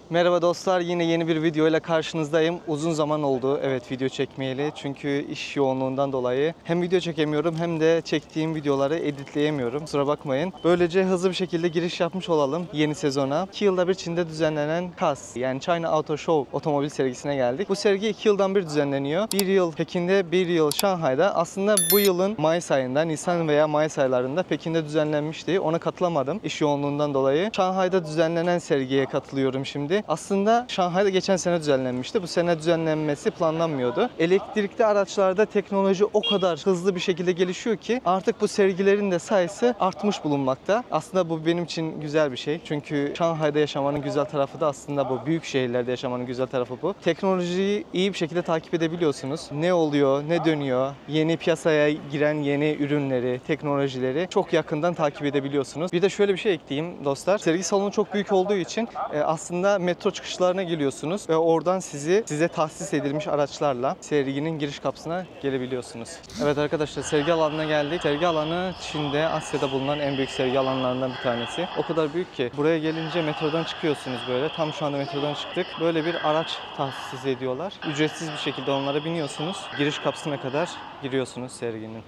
Merhaba dostlar, yine yeni bir video ile karşınızdayım. Uzun zaman oldu video çekmeyeli çünkü iş yoğunluğundan dolayı hem video çekemiyorum hem de çektiğim videoları editleyemiyorum. Kusura bakmayın. Böylece hızlı bir şekilde giriş yapmış olalım yeni sezona. 2 yılda bir Çin'de düzenlenen CAS yani China Auto Show otomobil sergisine geldik. Bu sergi 2 yıldan bir düzenleniyor. Bir yıl Pekin'de, bir yıl Şanghay'da. Aslında bu yılın Mayıs ayında, Nisan veya Mayıs aylarında Pekin'de düzenlenmişti. Ona katılamadım iş yoğunluğundan dolayı. Şanghay'da düzenlenen sergiye katılıyorum şimdi. Aslında Şanghay'da geçen sene düzenlenmişti. Bu sene düzenlenmesi planlanmıyordu. Elektrikli araçlarda teknoloji o kadar hızlı bir şekilde gelişiyor ki artık bu sergilerin de sayısı artmış bulunmakta. Aslında bu benim için güzel bir şey. Çünkü Şanghay'da yaşamanın güzel tarafı da aslında bu. Büyük şehirlerde yaşamanın güzel tarafı bu. Teknolojiyi iyi bir şekilde takip edebiliyorsunuz. Ne oluyor, ne dönüyor, yeni piyasaya giren yeni ürünleri, teknolojileri çok yakından takip edebiliyorsunuz. Bir de şöyle bir şey ekleyeyim dostlar. Sergi salonu çok büyük olduğu için aslında metro çıkışlarına geliyorsunuz ve oradan size tahsis edilmiş araçlarla serginin giriş kapısına gelebiliyorsunuz. Evet arkadaşlar, sergi alanına geldik. Sergi alanı Çin'de, Asya'da bulunan en büyük sergi alanlarından bir tanesi. O kadar büyük ki buraya gelince metrodan çıkıyorsunuz böyle. Tam şu anda metrodan çıktık. Böyle bir araç tahsis ediyorlar. Ücretsiz bir şekilde onlara biniyorsunuz. Giriş kapısına kadar giriyorsunuz serginin.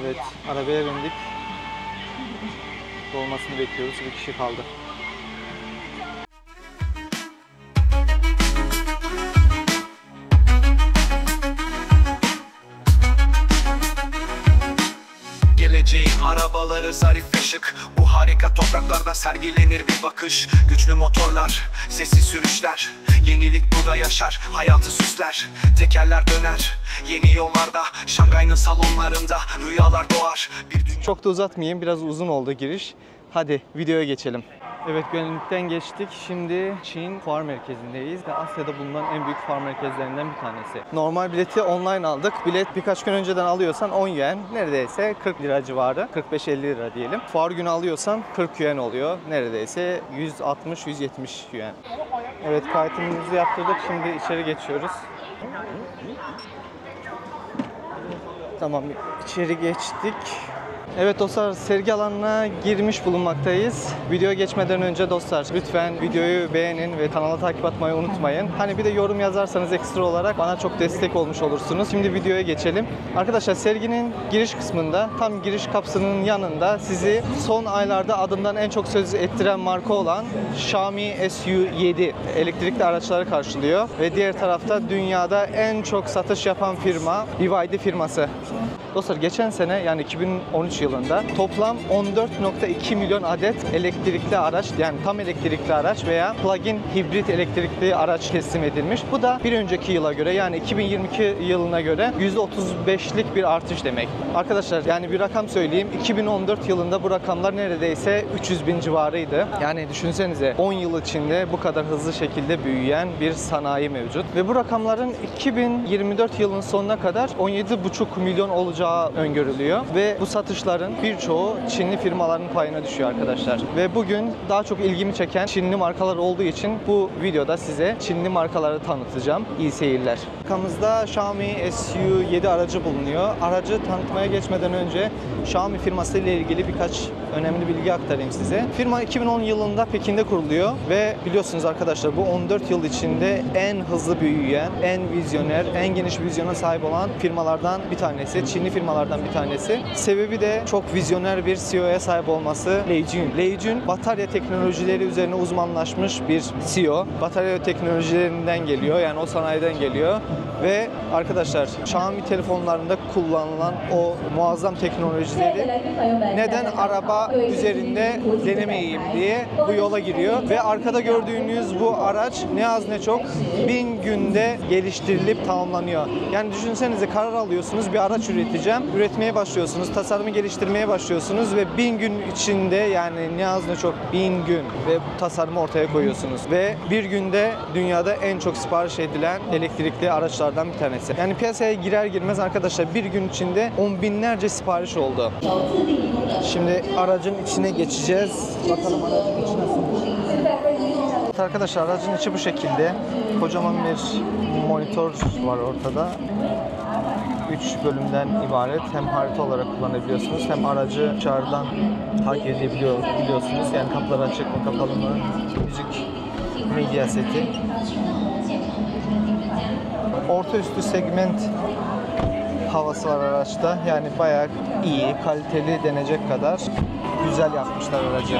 Evet, arabaya bindik. Dolmasını bekliyoruz. Bir kişi kaldı. Geleceğin arabaları zarif ve şık. Bu harika topraklarda sergilenir bir bakış. Güçlü motorlar, sessiz sürüşler. Yenilik burada yaşar, hayatı süsler. Tekerler döner, yeni yollarda. Şangay'ın salonlarında rüyalar doğar. Çok da uzatmayayım, biraz uzun oldu giriş. Hadi videoya geçelim. Evet, güvenlikten geçtik. Şimdi Çin fuar merkezindeyiz ve Asya'da bulunan en büyük fuar merkezlerinden bir tanesi. Normal bileti online aldık. Bilet birkaç gün önceden alıyorsan 10 yuan, neredeyse 40 lira civarı. 45-50 lira diyelim. Fuar günü alıyorsan 40 yuan oluyor. Neredeyse 160-170 yuan. Evet, kaydımızı yaptırdık. Şimdi içeri geçiyoruz. Tamam, içeri geçtik. Evet dostlar, sergi alanına girmiş bulunmaktayız. Videoya geçmeden önce dostlar lütfen videoyu beğenin ve kanala takip atmayı unutmayın. Hani bir de yorum yazarsanız ekstra olarak bana çok destek olmuş olursunuz. Şimdi videoya geçelim. Arkadaşlar, serginin giriş kısmında tam giriş kapısının yanında sizi son aylarda adından en çok söz ettiren marka olan Xiaomi SU7 elektrikli araçları karşılıyor. Ve diğer tarafta dünyada en çok satış yapan firma BYD firması. Dostlar, geçen sene yani 2013 yılında toplam 14.2 milyon adet elektrikli araç, yani tam elektrikli araç veya plug-in hibrit elektrikli araç teslim edilmiş. Bu da bir önceki yıla göre, yani 2022 yılına göre %35'lik bir artış demek. Arkadaşlar, yani bir rakam söyleyeyim. 2014 yılında bu rakamlar neredeyse 300 bin civarıydı. Yani düşünsenize, 10 yıl içinde bu kadar hızlı şekilde büyüyen bir sanayi mevcut. Ve bu rakamların 2024 yılının sonuna kadar 17,5 milyon olacağı öngörülüyor. Ve bu satışların birçoğu Çinli firmaların payına düşüyor arkadaşlar. Ve bugün daha çok ilgimi çeken Çinli markalar olduğu için bu videoda size Çinli markaları tanıtacağım. İyi seyirler. Arkamızda Xiaomi SU7 aracı bulunuyor. Aracı tanıtmaya geçmeden önce Xiaomi firması ile ilgili birkaç önemli bilgi aktarayım size. Firma 2010 yılında Pekin'de kuruluyor ve biliyorsunuz arkadaşlar, bu 14 yıl içinde en hızlı büyüyen, en vizyoner, en geniş vizyona sahip olan firmalardan bir tanesi. Çinli firmalardan bir tanesi. Sebebi de çok vizyoner bir CEO'ya sahip olması Lei Jun. Lei Jun batarya teknolojileri üzerine uzmanlaşmış bir CEO. Batarya teknolojilerinden geliyor, yani o sanayiden geliyor. Ve arkadaşlar, Xiaomi telefonlarında kullanılan o muazzam teknolojileri neden araba üzerinde denemeyeyim diye bu yola giriyor. Ve arkada gördüğünüz bu araç ne az ne çok 1000 günde geliştirilip tamamlanıyor. Yani düşünsenize, karar alıyorsunuz, bir araç üreteceğim. Üretmeye başlıyorsunuz, tasarımı geliştirmeye başlıyorsunuz ve 1000 gün içinde, yani ne az ne çok 1000 gün ve bu tasarımı ortaya koyuyorsunuz. Ve bir günde dünyada en çok sipariş edilen elektrikli araçlardan bir tanesi. Yani piyasaya girer girmez arkadaşlar bir gün içinde 10 binlerce sipariş oldu. Şimdi aracın içine geçeceğiz. Bakalım aracın içi nasıl. Evet arkadaşlar, aracın içi bu şekilde. Kocaman bir monitör var ortada. 3 bölümden ibaret. Hem harita olarak kullanabiliyorsunuz hem aracı dışarıdan takip edebiliyorsunuz. Yani kapılar açık mı kapalı mı, müzik medya seti. Orta üstü segment havası var araçta. Yani bayağı iyi, kaliteli denecek kadar güzel yapmışlar aracı.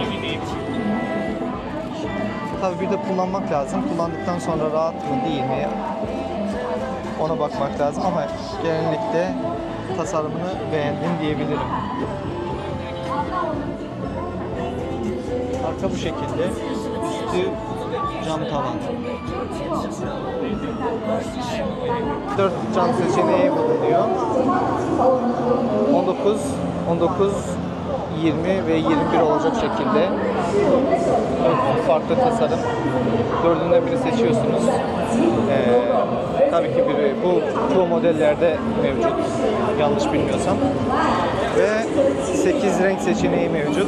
Tabii bir de kullanmak lazım. Kullandıktan sonra rahat mı değil mi ona bakmak lazım ama genellikle tasarımını beğendim diyebilirim. Arka bu şekilde. Üstü cam tavan. 4 cam seçeneği bulunuyor. 19, 20 ve 21 olacak şekilde. Farklı tasarım. Dördünden biri seçiyorsunuz. Tabii ki biri bu Pro modellerde mevcut. Yanlış bilmiyorsam. Ve 8 renk seçeneği mevcut.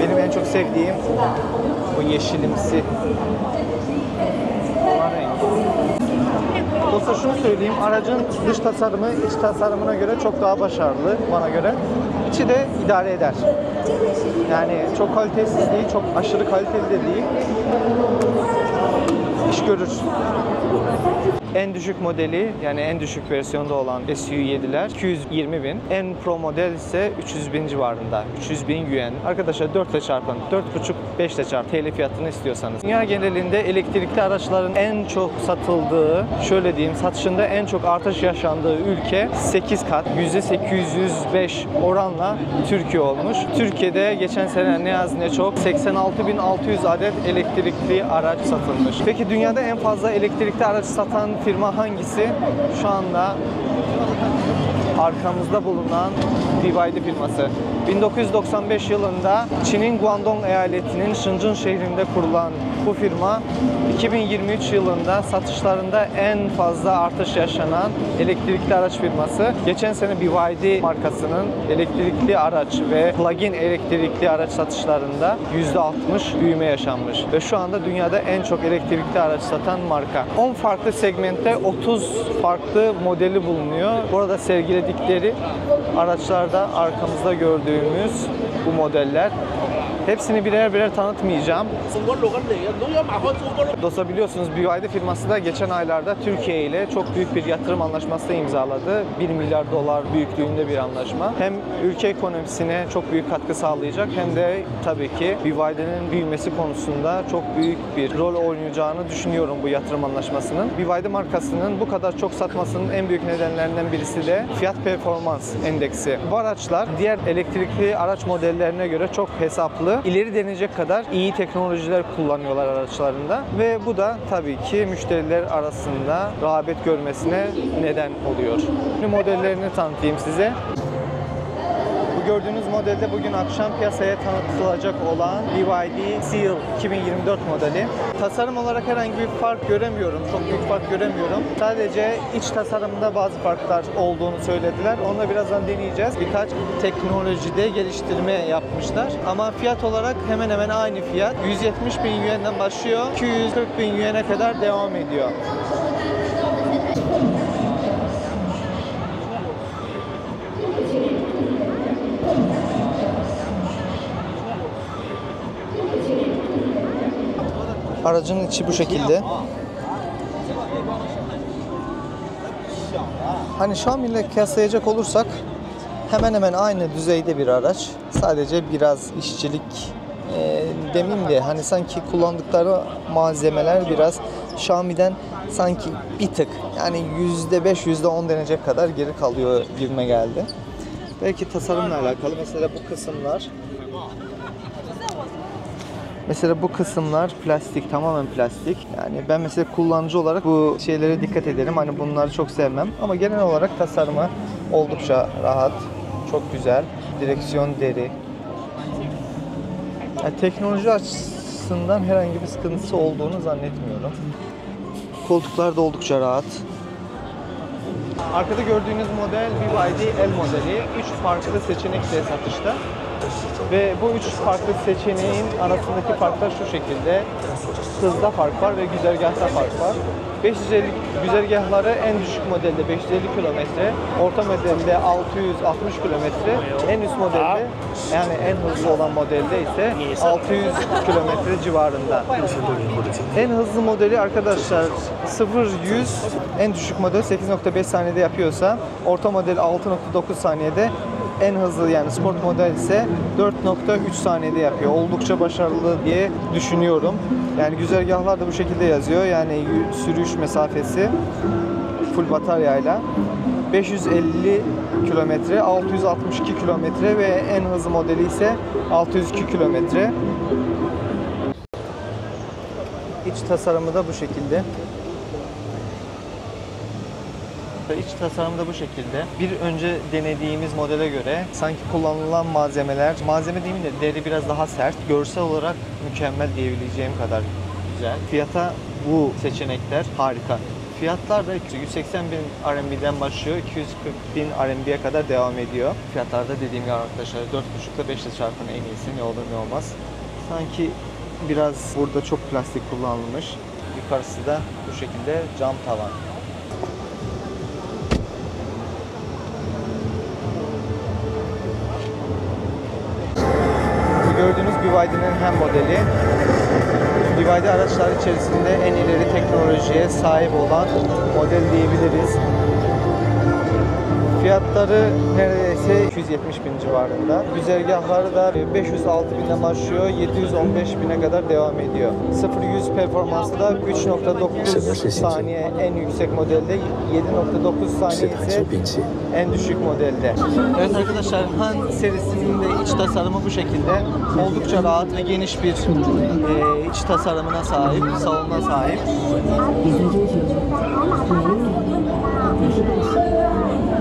Benim en çok sevdiğim bu yeşilimsi olan renk. Dostlar şunu söyleyeyim, aracın dış tasarımı iç tasarımına göre çok daha başarılı bana göre. İçi de idare eder. Yani çok kalitesiz değil, çok aşırı kaliteli de değil. İş görür. En düşük modeli, yani en düşük versiyonda olan SU7'ler 220.000. En pro model ise 300.000 civarında. 300.000 yuan. Arkadaşlar 4 ile çarpın. 4,5-5 ile çarpın. TL fiyatını istiyorsanız. Dünya genelinde elektrikli araçların en çok satıldığı, şöyle diyeyim, satışında en çok artış yaşandığı ülke 8 kat. %805 oranla Türkiye olmuş. Türkiye'de geçen sene ne yaz ne çok 86.600 adet elektrikli araç satılmış. Peki dünyada en fazla elektrikli araç satan firma hangisi? Şu anda arkamızda bulunan BYD firması. 1995 yılında Çin'in Guangdong eyaletinin Shenzhen şehrinde kurulan bu firma 2023 yılında satışlarında en fazla artış yaşanan elektrikli araç firması. Geçen sene BYD markasının elektrikli araç ve plug-in elektrikli araç satışlarında %60 büyüme yaşanmış. Ve şu anda dünyada en çok elektrikli araç satan marka. 10 farklı segmentte 30 farklı modeli bulunuyor. Burada sergiledikleri araçlarda arkamızda gördüğümüz bu modeller. Hepsini birer birer tanıtmayacağım. Dostlar biliyorsunuz BYD firması da geçen aylarda Türkiye ile çok büyük bir yatırım anlaşması imzaladı. 1 milyar dolar büyüklüğünde bir anlaşma. Hem ülke ekonomisine çok büyük katkı sağlayacak hem de tabii ki BYD'nin büyümesi konusunda çok büyük bir rol oynayacağını düşünüyorum bu yatırım anlaşmasının. BYD markasının bu kadar çok satmasının en büyük nedenlerinden birisi de fiyat performans endeksi. Bu araçlar diğer elektrikli araç modellerine göre çok hesaplı, ileri denecek kadar iyi teknolojiler kullanıyorlar araçlarında ve bu da tabii ki müşteriler arasında rağbet görmesine neden oluyor. Şimdi modellerini tanıtayım size. Bu gördüğünüz modelde bugün akşam piyasaya tanıtılacak olan BYD Seal 2024 modeli. Tasarım olarak herhangi bir fark göremiyorum. Çok büyük fark göremiyorum. Sadece iç tasarımda bazı farklar olduğunu söylediler. Onu da birazdan deneyeceğiz. Birkaç teknolojide geliştirme yapmışlar. Ama fiyat olarak hemen hemen aynı fiyat. 170.000 yuan'dan başlıyor. 240.000 yuan'e kadar devam ediyor. Aracın içi bu şekilde. Hani Xiaomi ile kıyaslayacak olursak hemen hemen aynı düzeyde bir araç. Sadece biraz işçilik demeyeyim de hani sanki kullandıkları malzemeler biraz Xiaomi'den sanki bir tık yani %5 %10 denecek kadar geri kalıyor gibime geldi. Belki tasarımla alakalı. Mesela bu kısımlar plastik, tamamen plastik. Yani ben mesela kullanıcı olarak bu şeylere dikkat ederim. Hani bunları çok sevmem. Ama genel olarak tasarımı oldukça rahat, çok güzel. Direksiyon deri. Yani teknoloji açısından herhangi bir sıkıntısı olduğunu zannetmiyorum. Koltuklar da oldukça rahat. Arkada gördüğünüz model BYD L modeli. 3 farklı seçenekle satışta. Ve bu üç farklı seçeneğin arasındaki farklar şu şekilde. Hızda fark var ve güzergahta fark var. 550 güzergahları en düşük modelde 550 kilometre, orta modelde 660 kilometre, en üst modelde yani en hızlı olan modelde ise 600 kilometre civarında. En hızlı modeli arkadaşlar 0-100 en düşük model 8.5 saniyede yapıyorsa, orta model 6.9 saniyede, en hızlı yani sport model ise 4.3 saniyede yapıyor. Oldukça başarılı diye düşünüyorum. Yani güzergahlar da bu şekilde yazıyor. Yani sürüş mesafesi full bataryayla 550 kilometre, 662 kilometre ve en hızlı modeli ise 602 kilometre. İç tasarımı da bu şekilde. İç tasarımı da bu şekilde. Bir önce denediğimiz modele göre sanki kullanılan malzeme değil de deri biraz daha sert. Görsel olarak mükemmel diyebileceğim kadar güzel. Fiyata bu seçenekler harika. Fiyatlar da 180 bin RMB'den başlıyor, 240 bin RMB'ye kadar devam ediyor. Fiyatlarda dediğim gibi arkadaşlar 4.5 ile 5 ile çarpın en iyisi, ne olur ne olmaz. Sanki biraz burada çok plastik kullanılmış. Yukarısı da bu şekilde cam tavan. Gördüğünüz BYD'nin hem modeli. BYD araçlar içerisinde en ileri teknolojiye sahip olan model diyebiliriz. Fiyatları neredeyse 270 bin civarında. Güzergahları da 506 binden başlıyor, 715 bine kadar devam ediyor. 0-100 performansı da 3.9 saniye en yüksek modelde, 7.9 saniye ise en düşük modelde. Evet arkadaşlar, Han serisinin de iç tasarımı bu şekilde. Oldukça rahat ve geniş bir iç tasarımına sahip, salonuna sahip.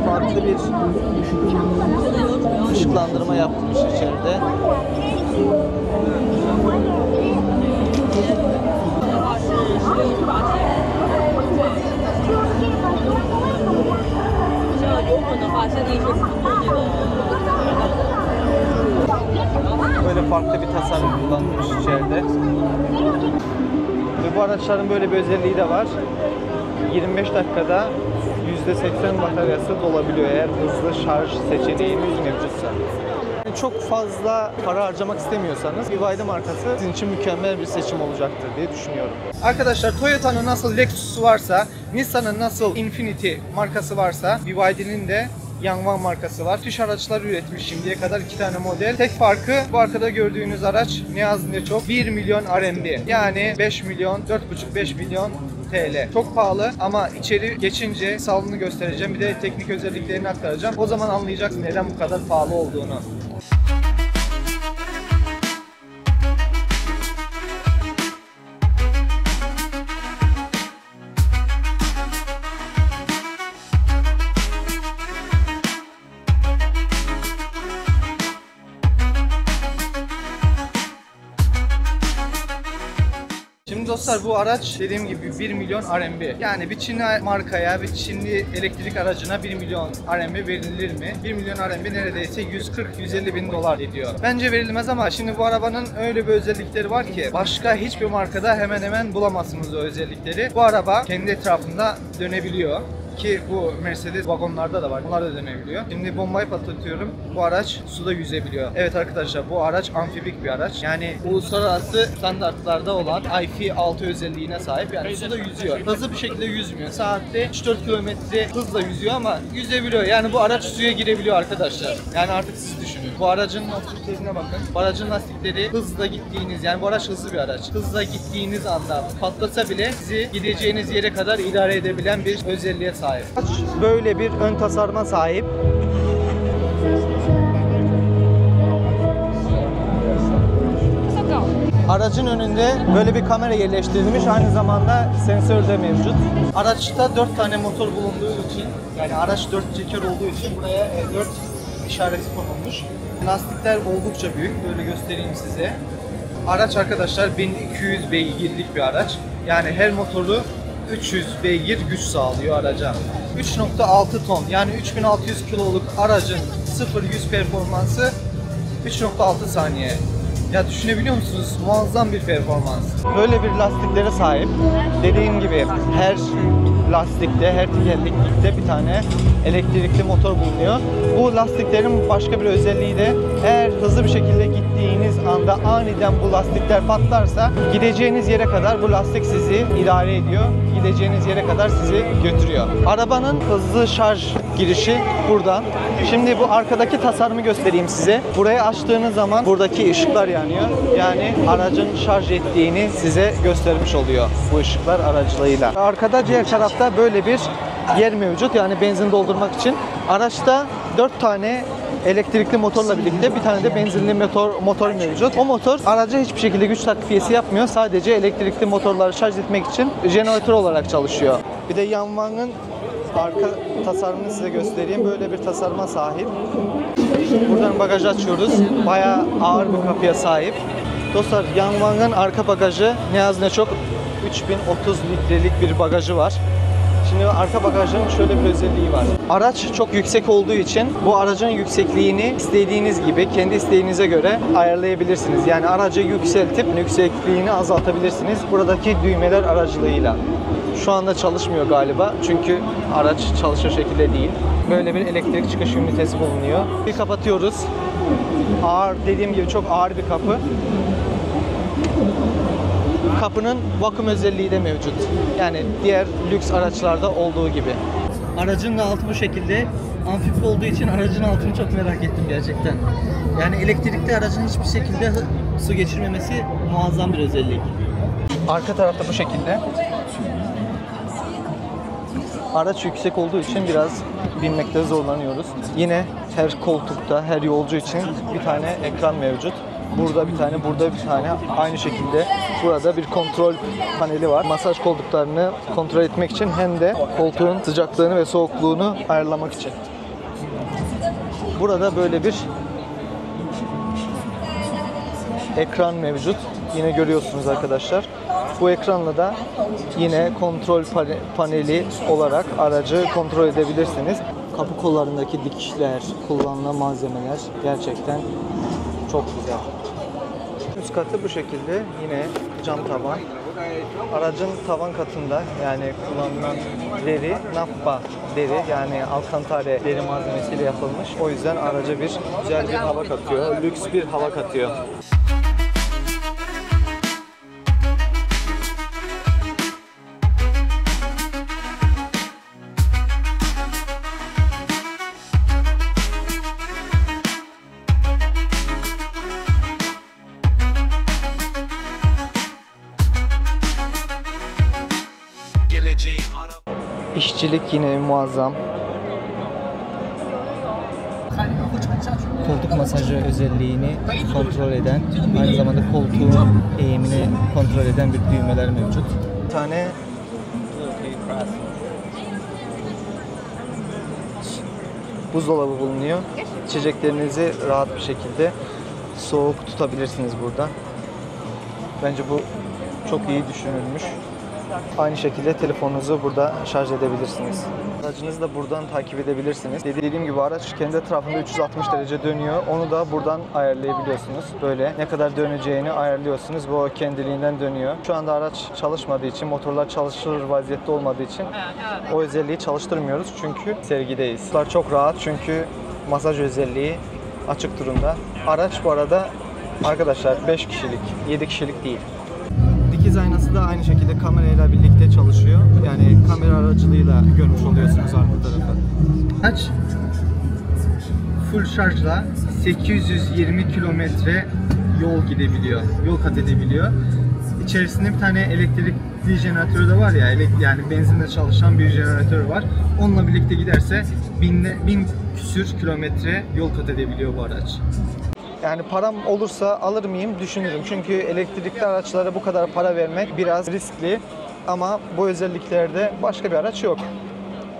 Farklı bir ışıklandırma yapılmış içeride. Böyle farklı bir tasarım kullanılmış içeride. Ve bu araçların böyle bir özelliği de var. 25 dakikada %80 bataryası dolabiliyor eğer hızlı şarj seçeneğimiz mevcutsa. Çok fazla para harcamak istemiyorsanız BYD markası sizin için mükemmel bir seçim olacaktır diye düşünüyorum. Arkadaşlar, Toyota'nın nasıl Lexus'u varsa, Nissan'ın nasıl Infiniti markası varsa, BYD'nin de Yangwang markası var. Müthiş araçlar üretmiş şimdiye kadar, 2 tane model. Tek farkı bu arkada gördüğünüz araç ne az ne çok 1 milyon RMB. Yani 5 milyon, 4,5-5 milyon TL. Çok pahalı ama içeri geçince salonunu göstereceğim. Bir de teknik özelliklerini aktaracağım. O zaman anlayacaksın neden bu kadar pahalı olduğunu. Şimdi dostlar, bu araç dediğim gibi 1 milyon RMB. Yani bir Çinli markaya, bir Çinli elektrik aracına 1 milyon RMB verilir mi? 1 milyon RMB neredeyse 140-150 bin dolar ediyor. Bence verilmez ama şimdi bu arabanın öyle bir özellikleri var ki başka hiçbir markada hemen hemen bulamazsınız o özellikleri. Bu araba kendi etrafında dönebiliyor. Ki bu Mercedes vagonlarda da var. Bunlar da dönebiliyor. Şimdi bombayı patlatıyorum. Bu araç suda yüzebiliyor. Evet arkadaşlar, bu araç amfibik bir araç. Yani uluslararası standartlarda olan IP6 özelliğine sahip. Yani suda yüzüyor. Hızlı bir şekilde yüzmüyor. Saatte 3-4 kilometre hızla yüzüyor ama yüzebiliyor. Yani bu araç suya girebiliyor arkadaşlar. Yani artık siz düşünün. Bu aracın lastiklerine bakın. Bu aracın lastikleri hızla gittiğiniz, yani bu araç hızlı bir araç. Hızla gittiğiniz anda patlasa bile sizi gideceğiniz yere kadar idare edebilen bir özelliğe sahip. Böyle bir ön tasarıma sahip. Aracın önünde böyle bir kamera yerleştirilmiş, aynı zamanda sensör de mevcut. Araçta 4 tane motor bulunduğu için, yani araç 4 teker olduğu için buraya 4 işareti konulmuş. Lastikler oldukça büyük, böyle göstereyim size. Araç arkadaşlar 1200 beygirlik bir araç. Yani her motoru 300 beygir güç sağlıyor araca. 3.6 ton, yani 3600 kiloluk aracın 0-100 performansı 3.6 saniye. Ya düşünebiliyor musunuz? Muazzam bir performans. Böyle bir lastiklere sahip. Dediğim gibi her lastikte, her tekerleklikte bir tane elektrikli motor bulunuyor. Bu lastiklerin başka bir özelliği de eğer hızlı bir şekilde gittiğiniz anda aniden bu lastikler patlarsa gideceğiniz yere kadar bu lastik sizi idare ediyor. Gideceğiniz yere kadar sizi götürüyor. Arabanın hızlı şarj girişi buradan. Şimdi bu arkadaki tasarımı göstereyim size. Burayı açtığınız zaman buradaki ışıklar yanıyor. Yani aracın şarj ettiğini size göstermiş oluyor bu ışıklar aracılığıyla. Arkada diğer tarafta böyle bir yer mevcut. Yani benzin doldurmak için. Araçta 4 tane elektrikli motorla birlikte bir tane de benzinli motor mevcut. O motor araca hiçbir şekilde güç takviyesi yapmıyor. Sadece elektrikli motorları şarj etmek için jeneratör olarak çalışıyor. Bir de Yanwang'ın arka tasarımını size göstereyim. Böyle bir tasarıma sahip. Buradan bagajı açıyoruz. Bayağı ağır bir kapıya sahip. Dostlar, Yanwang'ın arka bagajı ne az ne çok 3030 litrelik bir bagajı var. Şimdi arka bagajın şöyle bir özelliği var. Araç çok yüksek olduğu için bu aracın yüksekliğini istediğiniz gibi kendi isteğinize göre ayarlayabilirsiniz. Yani aracı yükseltip yüksekliğini azaltabilirsiniz buradaki düğmeler aracılığıyla. Şu anda çalışmıyor galiba çünkü araç çalışır şekilde değil. Böyle bir elektrik çıkış ünitesi bulunuyor. Bir kapatıyoruz. Ağır, dediğim gibi çok ağır bir kapı. Kapının vakum özelliği de mevcut. Yani diğer lüks araçlarda olduğu gibi. Aracın da altı bu şekilde. Amfif olduğu için aracın altını çok merak ettim gerçekten. Yani elektrikli aracın hiçbir şekilde su geçirmemesi muazzam bir özellik. Arka tarafta bu şekilde. Araç yüksek olduğu için biraz binmekte zorlanıyoruz. Yine her koltukta, her yolcu için bir tane ekran mevcut. Burada bir tane, burada bir tane. Aynı şekilde burada bir kontrol paneli var. Masaj koltuklarını kontrol etmek için hem de koltuğun sıcaklığını ve soğukluğunu ayarlamak için. Burada böyle bir ekran mevcut. Yine görüyorsunuz arkadaşlar. Bu ekranla da yine kontrol paneli olarak aracı kontrol edebilirsiniz. Kapı kollarındaki dikişler, kullanılan malzemeler gerçekten çok güzel. Üst katı bu şekilde, yine cam tavan. Aracın tavan katında yani kullanılan deri nappa deri, yani alkantara deri malzemesiyle yapılmış. O yüzden araca bir güzel bir hava katıyor, lüks bir hava katıyor. İşçilik yine muazzam. Koltuk masajı özelliğini kontrol eden, aynı zamanda koltuğun eğimini kontrol eden bir düğmeler mevcut. Bir tane buzdolabı bulunuyor. İçeceklerinizi rahat bir şekilde soğuk tutabilirsiniz burada. Bence bu çok iyi düşünülmüş. Aynı şekilde telefonunuzu burada şarj edebilirsiniz. Aracınızı da buradan takip edebilirsiniz. Dediğim gibi araç kendi etrafında 360 derece dönüyor. Onu da buradan ayarlayabiliyorsunuz. Böyle ne kadar döneceğini ayarlıyorsunuz. Bu kendiliğinden dönüyor. Şu anda araç çalışmadığı için, motorlar çalışır vaziyette olmadığı için o özelliği çalıştırmıyoruz. Çünkü sergideyiz. Bunlar çok rahat çünkü masaj özelliği açık durumda. Araç bu arada arkadaşlar 5 kişilik, 7 kişilik değil. Dikiz aynası da aynı şekilde kamerayla birlikte çalışıyor. Yani kamera aracılığıyla görmüş oluyorsunuz arka tarafı. Araç full şarjla 820 kilometre yol gidebiliyor, yol kat edebiliyor. İçerisinde bir tane elektrikli jeneratörü de var ya, yani benzinle çalışan bir jeneratör var. Onunla birlikte giderse 1000 küsür kilometre yol kat edebiliyor bu araç. Yani param olursa alır mıyım düşünürüm. Çünkü elektrikli araçlara bu kadar para vermek biraz riskli. Ama bu özelliklerde başka bir araç yok.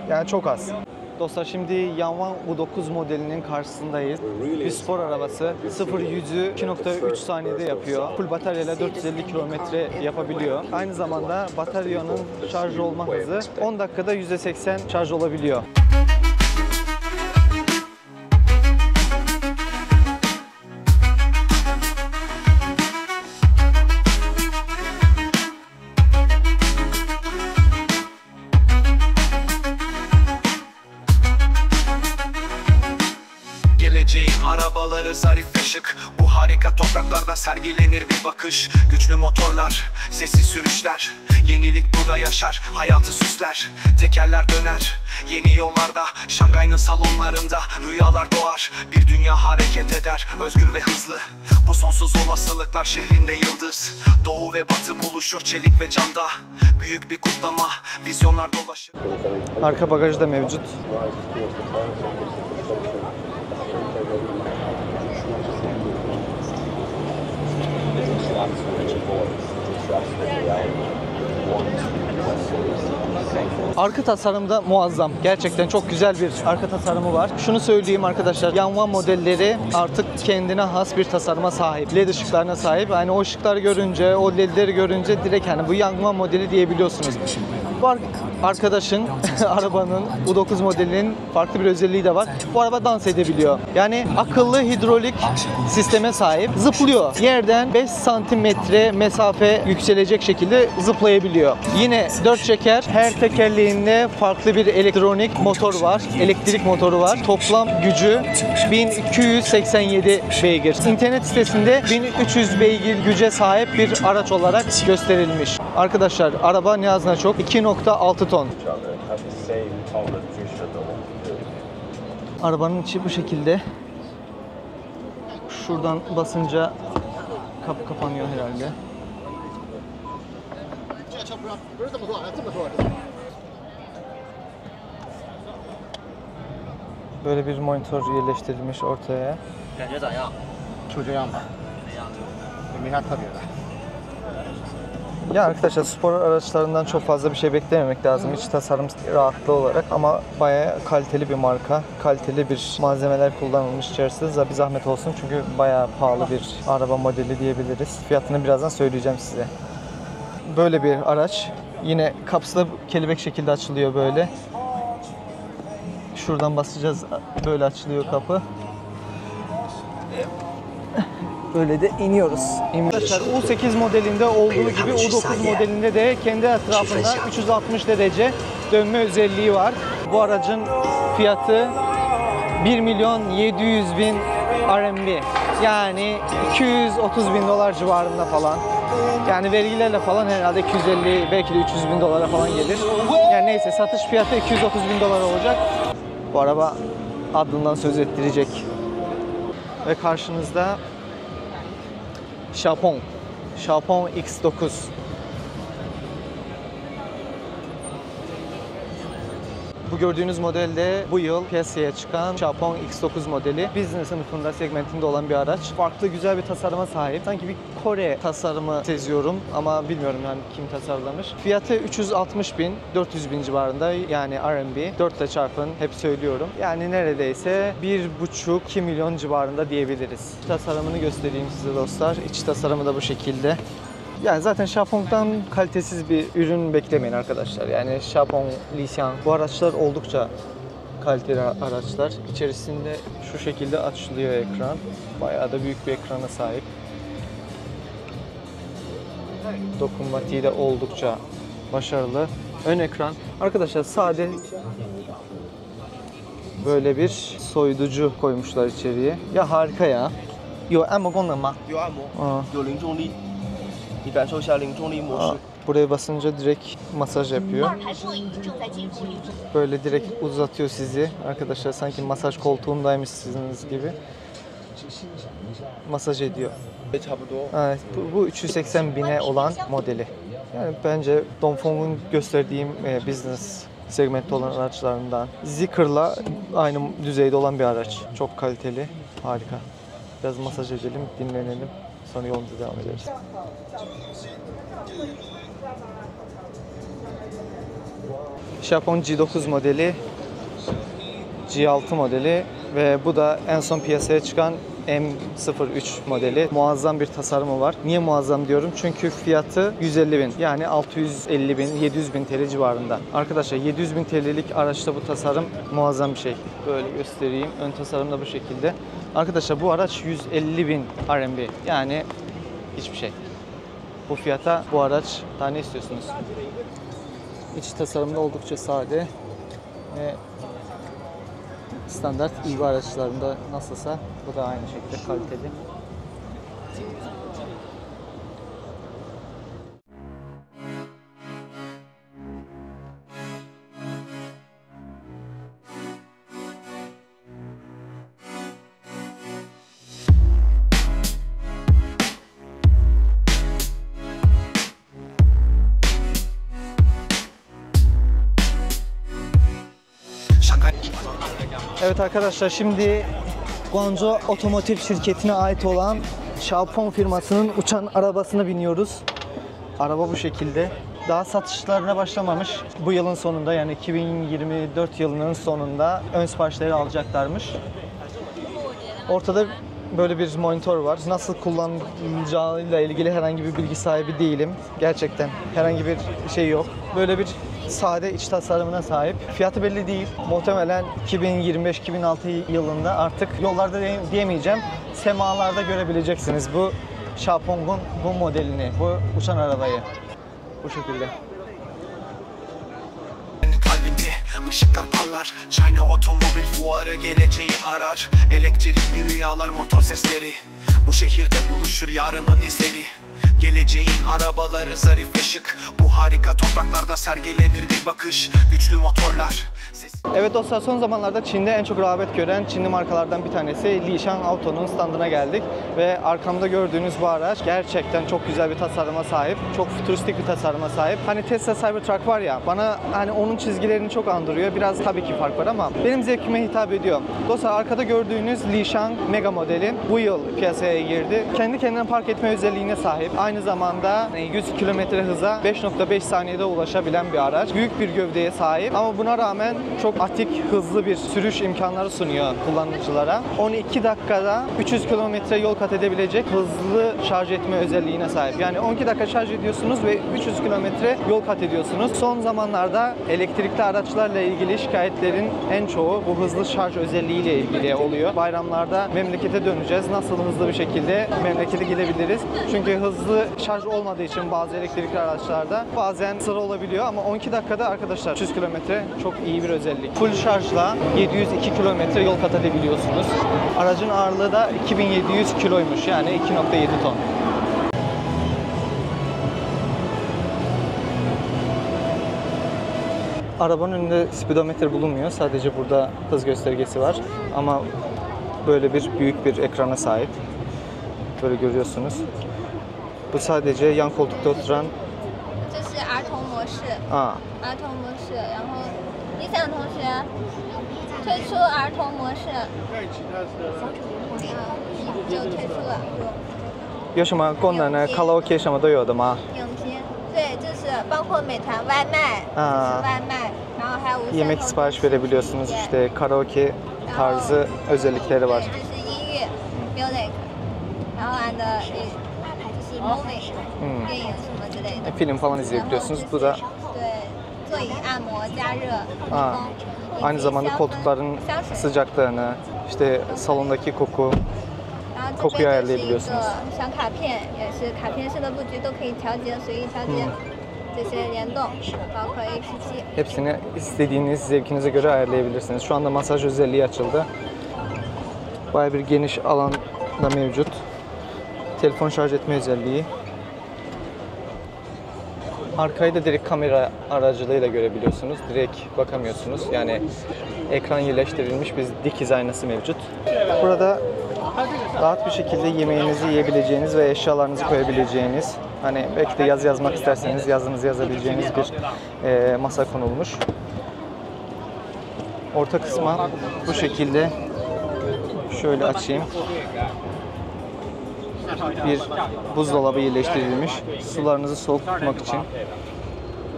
Yani çok az. Dostlar, şimdi Yanwang U9 modelinin karşısındayız. Bir spor arabası. 0-100'ü 2.3 saniyede yapıyor. Full bataryayla 450 kilometre yapabiliyor. Aynı zamanda bataryanın şarj olma hızı 10 dakikada %80 şarj olabiliyor. arabaları zarif ve şık. Bu harika topraklarda sergilenir bir bakış. Güçlü motorlar, sessiz sürüşler. Yenilik burada yaşar, hayatı süsler. Tekerler döner, yeni yollarda. Şangay'ın salonlarında rüyalar doğar. Bir dünya hareket eder, özgür ve hızlı. Bu sonsuz olasılıklar şehrinde yıldız. Doğu ve batı buluşur çelik ve camda. Büyük bir kutlama, vizyonlar dolaşır. Arka bagajı da mevcut. Arka tasarım da muazzam. Gerçekten çok güzel bir arka tasarımı var. Şunu söyleyeyim arkadaşlar. Yanvan modelleri artık kendine has bir tasarıma sahip. LED ışıklarına sahip. Yani o ışıkları görünce, o LED'leri görünce direkt hani bu Yanvan modeli diyebiliyorsunuz. Bu arkadaşın arabanın U9 modelinin farklı bir özelliği de var. Bu araba dans edebiliyor. Yani akıllı hidrolik sisteme sahip. Zıplıyor. Yerden 5 santimetre mesafe yükselecek şekilde zıplayabiliyor. Yine 4 çeker. Her tekerleğinde farklı bir elektronik motor var. Elektrik motoru var. Toplam gücü 1287 beygir. İnternet sitesinde 1300 beygir güce sahip bir araç olarak gösterilmiş. Arkadaşlar araba ne yazına çok? 2.6 ton. Arabanın içi bu şekilde. Şuradan basınca kapı kapanıyor herhalde. Böyle bir monitör yerleştirilmiş ortaya. Ya arkadaşlar spor araçlarından çok fazla bir şey beklememek lazım iç tasarım rahatlığı olarak ama bayağı kaliteli bir marka, kaliteli bir malzemeler kullanılmış içerisinde. Bir zahmet olsun çünkü bayağı pahalı bir araba modeli diyebiliriz. Fiyatını birazdan söyleyeceğim size. Böyle bir araç. Yine kapısı da kelebek şekilde açılıyor böyle. Şuradan basacağız, böyle açılıyor kapı. Böyle de iniyoruz. Arkadaşlar U8 modelinde olduğu gibi U9 modelinde de kendi etrafında 360 derece dönme özelliği var. Bu aracın fiyatı 1.700.000 RMB. Yani 230.000 dolar civarında falan. Yani vergilerle falan herhalde 250 belki de 300.000 dolara falan gelir. Yani neyse satış fiyatı 230.000 dolar olacak. Bu araba adından söz ettirecek. Ve karşınızda Xpeng X9. Bu gördüğünüz modelde bu yıl piyasaya çıkan Xpeng X9 modeli. Business sınıfında, segmentinde olan bir araç. Farklı, güzel bir tasarıma sahip. Sanki bir Kore tasarımı seziyorum ama bilmiyorum yani kim tasarlamış. Fiyatı 360.000, 400.000 civarında yani RMB. 4 ile çarpın, hep söylüyorum. Yani neredeyse 1,5-2 milyon civarında diyebiliriz. Tasarımını göstereyim size dostlar. İç tasarımı da bu şekilde. Yani zaten Xpeng'dan kalitesiz bir ürün beklemeyin arkadaşlar. Yani Xpeng, Li-Xiang bu araçlar oldukça kaliteli araçlar. İçerisinde şu şekilde açılıyor ekran. Bayağı da büyük bir ekrana sahip. Dokunmatiği de oldukça başarılı. Ön ekran. Arkadaşlar sade böyle bir soyuducu koymuşlar içeriye. Ya harika ya. 有按摩功能吗？有按摩，有零重力，你感受一下零重力模式。 Buraya basınca direkt masaj yapıyor. Böyle direkt uzatıyor sizi. Arkadaşlar sanki masaj koltuğundaymışsınız gibi. Masaj ediyor. Evet, bu 380.000'e olan modeli. Yani bence Dongfeng'un gösterdiğim business segmentte olan araçlarından. Zeekr'la aynı düzeyde olan bir araç. Çok kaliteli, harika. Biraz masaj edelim, dinlenelim. Sonra yolumuza devam ederiz. Xpeng G9 modeli, G6 modeli ve bu da en son piyasaya çıkan M03 modeli. Muazzam bir tasarımı var. Niye muazzam diyorum? Çünkü fiyatı 150.000 yani 650.000, 700.000 TL civarında. Arkadaşlar 700.000 TL'lik araçta bu tasarım muazzam bir şey. Böyle göstereyim. Ön tasarım da bu şekilde. Arkadaşlar bu araç 150.000 RMB yani hiçbir şey. Bu fiyata bu araç daha ne istiyorsunuz? İç tasarımda oldukça sade ve Standart Evo araçlarında nasılsa bu da aynı şekilde kaliteli. Evet arkadaşlar, şimdi Guangzhou Otomotiv şirketine ait olan Xiaopeng firmasının uçan arabasına biniyoruz. Araba bu şekilde. Daha satışlarına başlamamış. Bu yılın sonunda, yani 2024 yılının sonunda ön siparişleri alacaklarmış. Ortada böyle bir monitör var. Nasıl kullanılacağıyla ilgili herhangi bir bilgi sahibi değilim. Gerçekten herhangi bir şey yok. Böyle bir sade iç tasarımına sahip. Fiyatı belli değil. Muhtemelen 2025-2026 yılında artık yollarda diyemeyeceğim, semalarda görebileceksiniz bu Xiaopeng'un bu modelini, bu uçan arabayı. Bu şekilde. Kalbinde ışıklar parlar. China otomobil fuarı geleceği arar. Elektrikli rüyalar, motor sesleri. Bu şehirde buluşur yarının izleri. Geleceğin arabaları zarif ve şık. Bu harika topraklarda sergilenir bir bakış. Güçlü motorlar. Evet dostlar, son zamanlarda Çin'de en çok rağbet gören Çinli markalardan bir tanesi Lishan Auto'nun standına geldik. Ve arkamda gördüğünüz bu araç gerçekten çok güzel bir tasarıma sahip. Çok fütüristik bir tasarıma sahip. Hani Tesla Cybertruck var ya, bana hani onun çizgilerini çok andırıyor. Biraz tabii ki fark var ama benim zevkime hitap ediyor. Dostlar, arkada gördüğünüz Lishan Mega modeli bu yıl piyasaya girdi. Kendi kendine park etme özelliğine sahip. Aynı zamanda 100 km hıza 5.5 saniyede ulaşabilen bir araç. Büyük bir gövdeye sahip ama buna rağmen çok atik, hızlı bir sürüş imkanları sunuyor kullanıcılara. 12 dakikada 300 km yol kat edebilecek hızlı şarj etme özelliğine sahip. Yani 12 dakika şarj ediyorsunuz ve 300 km yol kat ediyorsunuz. Son zamanlarda elektrikli araçlarla ilgili şikayetlerin en çoğu bu hızlı şarj özelliğiyle ilgili oluyor. Bayramlarda memlekete döneceğiz. Nasıl hızlı bir şekilde memlekete gidebiliriz? Çünkü hızlı şarj olmadığı için bazı elektrikli araçlarda bazen sıra olabiliyor ama 12 dakikada arkadaşlar 300 km çok iyi bir özellik. Full şarjla 702 km yol kat edebiliyorsunuz. Aracın ağırlığı da 2700 kiloymuş, yani 2.7 ton. Arabanın önünde spidometre bulunmuyor. Sadece burada hız göstergesi var. Ama böyle büyük bir ekrana sahip. Böyle görüyorsunuz. Bu sadece yan koltukta oturan. 这是儿童模式，儿童模式，然后理想同学推出儿童模式，就推出了有什么功能呢？卡拉 OK 什么都有的吗？影评，对，就是包括美团外卖，就是外卖，然后还有无线 Yemek 通 sipariş verebiliyorsunuz. İşte karaoke tarzı özellikleri var. 这是音乐 music，然后 and 就是 movie，电影什么之类的。 Film falan izleyebiliyorsunuz. Bu da 对，座椅按摩加热密封。 aynı zamanda koltukların sıcaklığını, işte salondaki koku, 然后这 kokuyu 边就是一个 ayarlayabiliyorsunuz. 小卡片，也是卡片式的布局，都可以调节，随意调节这些联动，包括 APP。 Hepsini istediğiniz, zevkinize göre ayarlayabilirsiniz. Şu anda masaj özelliği açıldı. Bayağı bir geniş alan da mevcut. Telefon şarj etme özelliği. Arkayı da direkt kamera aracılığıyla görebiliyorsunuz. Direkt bakamıyorsunuz. Yani ekran yerleştirilmiş bir dikiz aynası mevcut. Burada rahat bir şekilde yemeğinizi yiyebileceğiniz ve eşyalarınızı koyabileceğiniz, hani belki de yazı yazmak isterseniz yazınızı yazabileceğiniz bir masa konulmuş. Orta kısma bu şekilde şöyle açayım. Bir buzdolabı yerleştirilmiş. Sularınızı soğuk tutmak için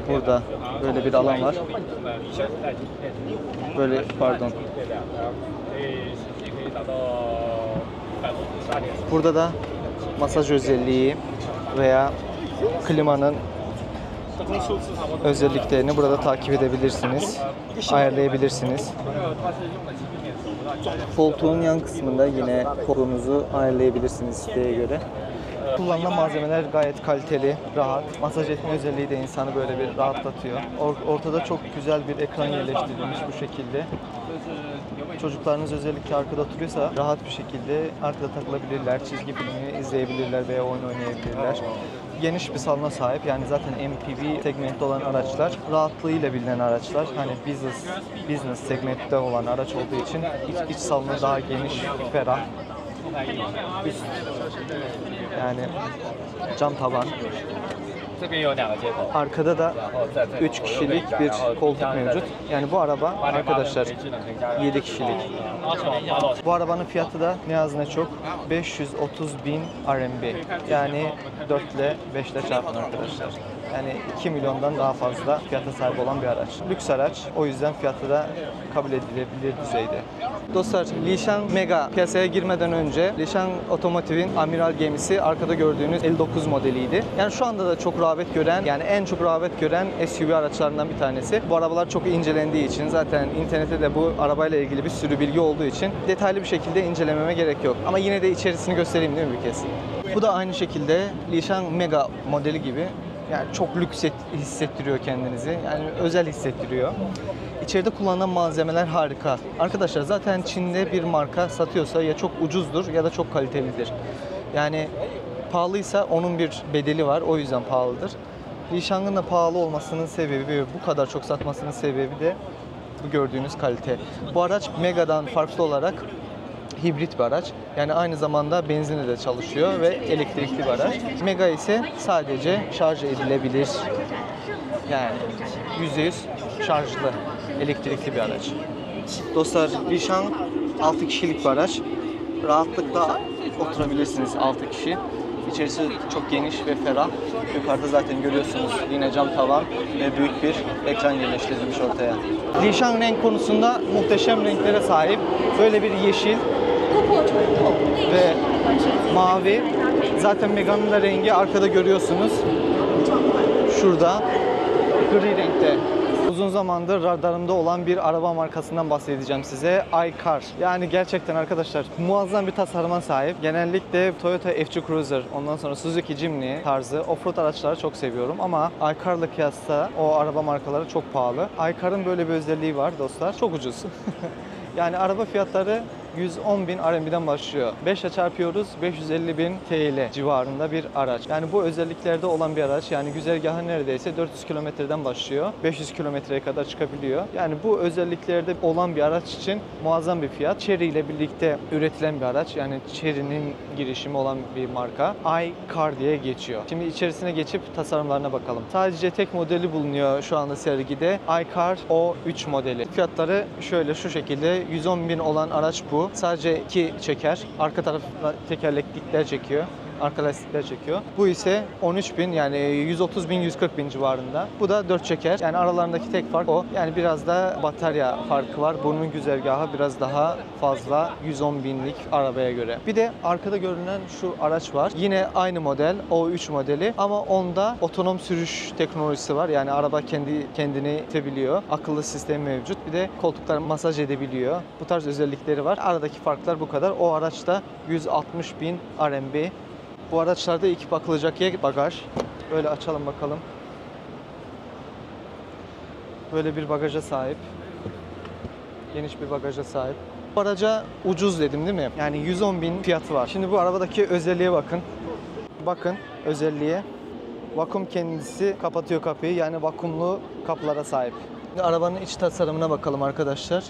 burada böyle bir alan var. Böyle pardon. Burada da masaj özelliği veya klimanın özelliklerini burada takip edebilirsiniz, ayarlayabilirsiniz. Koltuğun yan kısmında yine kolunuzu ayarlayabilirsiniz isteğe göre. Kullanılan malzemeler gayet kaliteli, rahat. Masaj etme özelliği de insanı böyle bir rahatlatıyor. Ortada çok güzel bir ekran yerleştirilmiş bu şekilde. Çocuklarınız özellikle arkada oturuyorsa rahat bir şekilde arkada takılabilirler, çizgi filmi izleyebilirler veya oyun oynayabilirler. Geniş bir salona sahip, yani zaten MPV segmentte olan araçlar rahatlığıyla bilinen araçlar. Hani business segmentte olan araç olduğu için iç salonu daha geniş, ferah. Üst, yani cam tavan. Arkada da 3 kişilik bir koltuk mevcut. Yani bu araba arkadaşlar 7 kişilik. Bu arabanın fiyatı da ne az ne çok 530.000 RMB. Yani 4 ile 5 ile çarpın arkadaşlar. Yani 2 milyondan daha fazla fiyata sahip olan bir araç. Lüks araç. O yüzden fiyatı da kabul edilebilir düzeyde. Dostlar, Lishan Mega piyasaya girmeden önce Lishan Otomotiv'in amiral gemisi arkada gördüğünüz 59 modeliydi. Yani şu anda da çok rağbet gören, yani en çok rağbet gören SUV araçlarından bir tanesi. Bu arabalar çok incelendiği için, zaten internette de bu arabayla ilgili bir sürü bilgi olduğu için detaylı bir şekilde incelememe gerek yok. Ama yine de içerisini göstereyim değil mi bir kez? Bu da aynı şekilde Lishan Mega modeli gibi. Yani çok lüks hissettiriyor kendinizi. Yani özel hissettiriyor. İçeride kullanılan malzemeler harika. Arkadaşlar zaten Çin'de bir marka satıyorsa ya çok ucuzdur ya da çok kalitelidir. Yani pahalıysa onun bir bedeli var. O yüzden pahalıdır. Lishang'ın da pahalı olmasının sebebi ve bu kadar çok satmasının sebebi de bu gördüğünüz kalite. Bu araç Mega'dan farklı olarak hibrit bir araç. Yani aynı zamanda benzinle de çalışıyor ve elektrikli bir araç. Mega ise sadece şarj edilebilir. Yani %100 şarjlı, elektrikli bir araç. Dostlar, Lishan 6 kişilik bir araç. Rahatlıkla oturabilirsiniz 6 kişi. İçerisi çok geniş ve ferah. Yukarıda zaten görüyorsunuz yine cam tavan ve büyük bir ekran yerleştirilmiş ortaya. Lishan renk konusunda muhteşem renklere sahip. Böyle bir yeşil ve mavi. Zaten Mega'nın da rengi arkada görüyorsunuz. Şurada gri renkte. Uzun zamandır radarımda olan bir araba markasından bahsedeceğim size. iCar. Yani gerçekten arkadaşlar muazzam bir tasarıma sahip. Genellikle Toyota FJ Cruiser, ondan sonra Suzuki Jimny tarzı offroad araçları çok seviyorum ama iCar'la kıyasla o araba markaları çok pahalı. iCar'ın böyle bir özelliği var dostlar. Çok ucuz. Yani araba fiyatları 110.000 RMB'den başlıyor. 5'e çarpıyoruz, 550.000 TL civarında bir araç. Yani bu özelliklerde olan bir araç. Yani güzergahı neredeyse 400 kilometreden başlıyor. 500 kilometreye kadar çıkabiliyor. Yani bu özelliklerde olan bir araç için muazzam bir fiyat. Chery ile birlikte üretilen bir araç. Yani Chery'nin girişimi olan bir marka. iCar diye geçiyor. Şimdi içerisine geçip tasarımlarına bakalım. Sadece tek modeli bulunuyor şu anda sergide. iCar O3 modeli. Fiyatları şöyle şu şekilde. 110.000 olan araç bu. Sadece 2 çeker. Arka tarafta tekerleklikler çekiyor. Arka lastikler çekiyor. Bu ise 13.000 yani 130.000 140.000 civarında. Bu da 4 çeker. Yani aralarındaki tek fark o. Yani biraz da batarya farkı var. Bunun güzergahı biraz daha fazla 110.000'lik arabaya göre. Bir de arkada görünen şu araç var. Yine aynı model O3 modeli ama onda otonom sürüş teknolojisi var. Yani araba kendini itebiliyor. Akıllı sistem mevcut. Bir de koltuklar masaj edebiliyor. Bu tarz özellikleri var. Aradaki farklar bu kadar. O araçta 160.000 RMB. Bu araçlarda iki bakılacak yer bagaj. Böyle açalım bakalım. Böyle bir bagaja sahip. Geniş bir bagaja sahip. Bu araca ucuz dedim değil mi? Yani 110.000 fiyatı var. Şimdi bu arabadaki özelliğe bakın. Bakın özelliğe. Vakum kendisi kapatıyor kapıyı. Yani vakumlu kapılara sahip. Şimdi arabanın iç tasarımına bakalım arkadaşlar.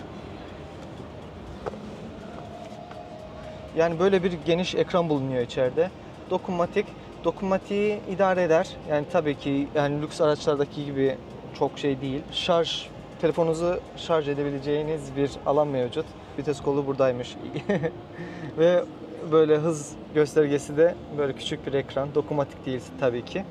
Yani böyle bir geniş ekran bulunuyor içeride. Dokunmatik. Dokunmatiği idare eder. Yani tabii ki yani lüks araçlardaki gibi çok şey değil. Telefonunuzu şarj edebileceğiniz bir alan mevcut. Vites kolu buradaymış. Ve böyle hız göstergesi de böyle küçük bir ekran. Dokunmatik değil tabii ki.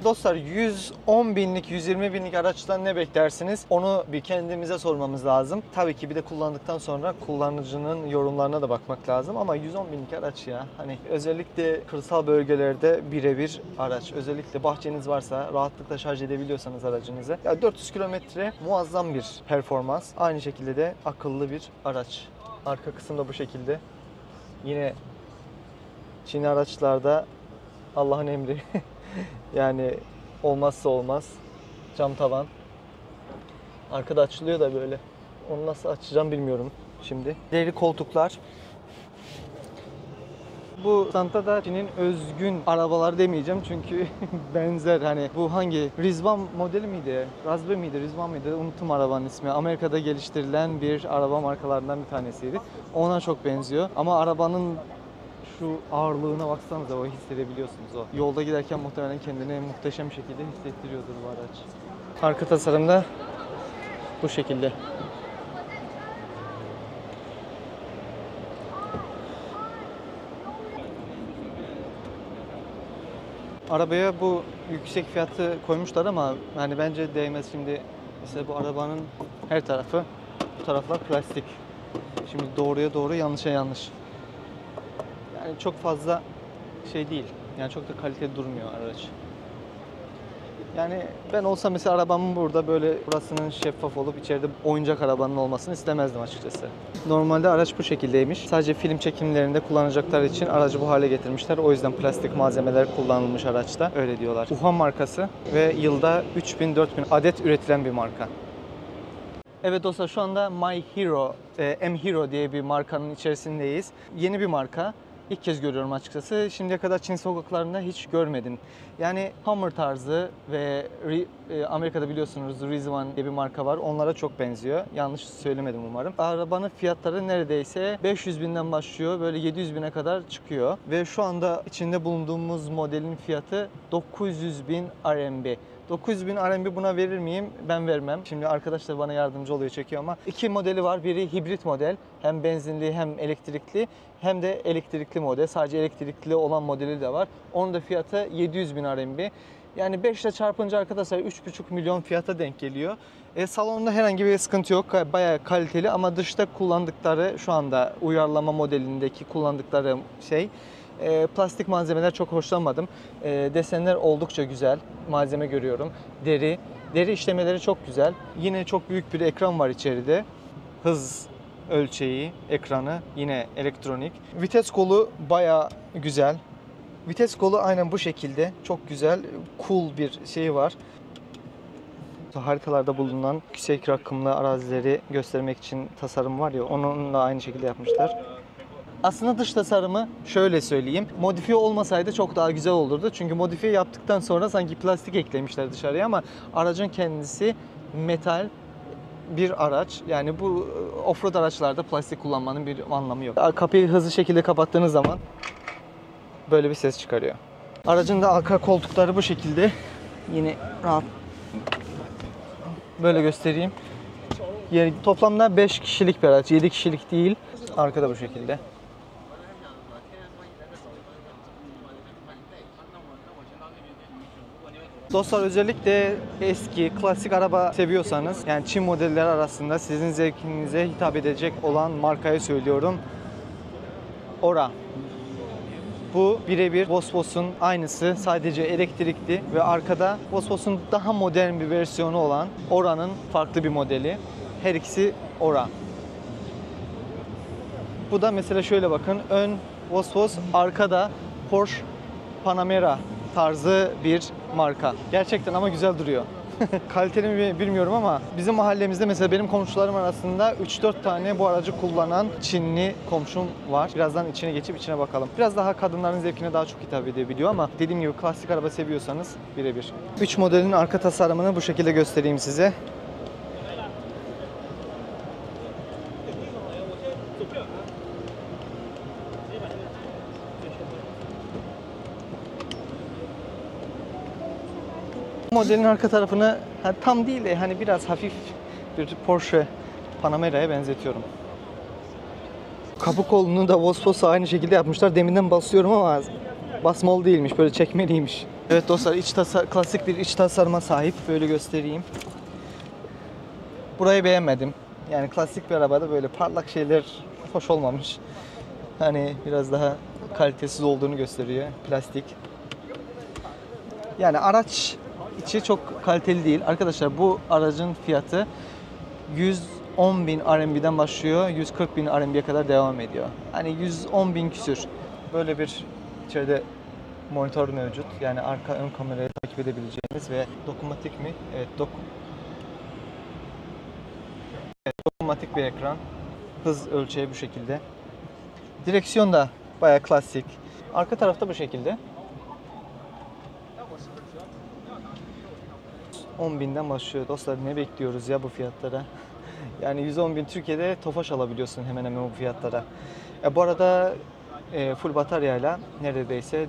Dostlar 110.000'lik, 120.000'lik araçtan ne beklersiniz? Onu bir kendimize sormamız lazım. Tabii ki bir de kullandıktan sonra kullanıcının yorumlarına da bakmak lazım. Ama 110.000'lik araç ya. Hani özellikle kırsal bölgelerde birebir araç. Özellikle bahçeniz varsa rahatlıkla şarj edebiliyorsanız aracınızı. Ya 400 kilometre muazzam bir performans. Aynı şekilde de akıllı bir araç. Arka kısım da bu şekilde. Yine Çin araçlarda Allah'ın emri. Yani olmazsa olmaz. Cam tavan. Arkada açılıyor da böyle. Onu nasıl açacağım bilmiyorum şimdi. Deri koltuklar. Bu Santa da Çin'in özgün arabalar demeyeceğim çünkü benzer, hani bu hangi Rizvan modeli miydi? Razbe miydi? Rizvan mıydı? Unuttum arabanın ismi. Amerika'da geliştirilen bir araba markalarından bir tanesiydi. Ona çok benziyor ama arabanın şu ağırlığına baksanıza, o hissedebiliyorsunuz o. Yolda giderken muhtemelen kendini muhteşem bir şekilde hissettiriyordur bu araç. Arka tasarımda bu şekilde. Arabaya bu yüksek fiyatı koymuşlar ama yani bence değmez. Şimdi mesela bu arabanın her tarafı, bu taraflar plastik. Şimdi doğruya doğru, yanlışa yanlış. Yani çok fazla şey değil. Yani çok da kaliteli durmuyor araç. Yani ben olsam mesela arabamın burada böyle burasının şeffaf olup içeride oyuncak arabanın olmasını istemezdim açıkçası. Normalde araç bu şekildeymiş. Sadece film çekimlerinde kullanacaklar için aracı bu hale getirmişler. O yüzden plastik malzemeler kullanılmış araçta. Öyle diyorlar. Wuhan markası ve yılda 3000-4000 adet üretilen bir marka. Evet dostlar, şu anda My Hero, M Hero diye bir markanın içerisindeyiz. Yeni bir marka. İlk kez görüyorum açıkçası. Şimdiye kadar Çin sokaklarında hiç görmedim. Yani Hummer tarzı ve Amerika'da biliyorsunuz Rizvan diye bir marka var. Onlara çok benziyor. Yanlış söylemedim umarım. Arabanın fiyatları neredeyse 500 binden başlıyor. Böyle 700 bine kadar çıkıyor. Ve şu anda içinde bulunduğumuz modelin fiyatı 900 bin RMB. 900 bin RMB buna verir miyim? Ben vermem. Şimdi arkadaşlar bana yardımcı oluyor, çekiyor ama iki modeli var. Biri hibrit model. Hem benzinli hem elektrikli. Hem de elektrikli model. Sadece elektrikli olan modeli de var. Onun da fiyatı 700 bin RMB. Yani 5 ile çarpınca arkadaşlar 3,5 milyon fiyata denk geliyor. Salonda herhangi bir sıkıntı yok. Bayağı kaliteli ama dışta kullandıkları, şu anda uyarlama modelindeki kullandıkları plastik malzemeler çok hoşlanmadım. Desenler oldukça güzel. Malzeme görüyorum. Deri işlemeleri çok güzel. Yine çok büyük bir ekran var içeride. Hız ölçeği, ekranı yine elektronik. Vites kolu bayağı güzel. Vites kolu aynen bu şekilde. Çok güzel, cool bir şey var. Haritalarda bulunan yüksek rakımlı arazileri göstermek için tasarım var ya, onunla aynı şekilde yapmışlar. Aslında dış tasarımı şöyle söyleyeyim. Modifiye olmasaydı çok daha güzel olurdu. Çünkü modifiye yaptıktan sonra sanki plastik eklemişler dışarıya ama aracın kendisi metal bir araç. Yani bu offroad araçlarda plastik kullanmanın bir anlamı yok. Kapıyı hızlı şekilde kapattığınız zaman böyle bir ses çıkarıyor. Aracın da arka koltukları bu şekilde. Yine rahat. Böyle göstereyim. Toplamda 5 kişilik bir araç. 7 kişilik değil. Arkada bu şekilde. Dostlar, özellikle eski, klasik araba seviyorsanız, yani Çin modelleri arasında sizin zevkinize hitap edecek olan markayı söylüyorum. Ora. Bu birebir Vosvos'un aynısı, sadece elektrikli ve arkada Vosvos'un daha modern bir versiyonu olan Ora'nın farklı bir modeli. Her ikisi Ora. Bu da mesela şöyle bakın, ön Vosvos, arkada Porsche Panamera tarzı bir marka. Gerçekten ama güzel duruyor. Kaliteli mi bilmiyorum ama bizim mahallemizde mesela benim komşularım arasında 3-4 tane bu aracı kullanan Çinli komşum var. Birazdan içine geçip içine bakalım. Biraz daha kadınların zevkine daha çok hitap edebiliyor ama dediğim gibi klasik araba seviyorsanız birebir. 3 modelin arka tasarımını bu şekilde göstereyim size. Modelin arka tarafını tam değil de hani biraz hafif bir Porsche Panamera'ya benzetiyorum. Kapı kolunu da Vosvos'a aynı şekilde yapmışlar. Deminden basıyorum ama basmalı değilmiş, böyle çekmeliymiş. Evet dostlar, klasik bir iç tasarıma sahip. Böyle göstereyim. Burayı beğenmedim. Yani klasik bir arabada böyle parlak şeyler hoş olmamış. Hani biraz daha kalitesiz olduğunu gösteriyor. Plastik. Yani araç içi çok kaliteli değil. Arkadaşlar bu aracın fiyatı 110 bin RMB'den başlıyor. 140 bin RMB'ye kadar devam ediyor. Hani 110 bin küsür. Böyle bir içeride monitör mevcut. Yani arka ön kamerayı takip edebileceğiniz ve dokunmatik mi? Evet, dokunmatik bir ekran. Hız ölçeği bu şekilde. Direksiyon da bayağı klasik. Arka tarafta bu şekilde. 10.000'den başlıyor. Dostlar ne bekliyoruz ya bu fiyatlara? Yani 110.000 Türkiye'de Tofaş alabiliyorsun hemen hemen bu fiyatlara. Bu arada full bataryayla neredeyse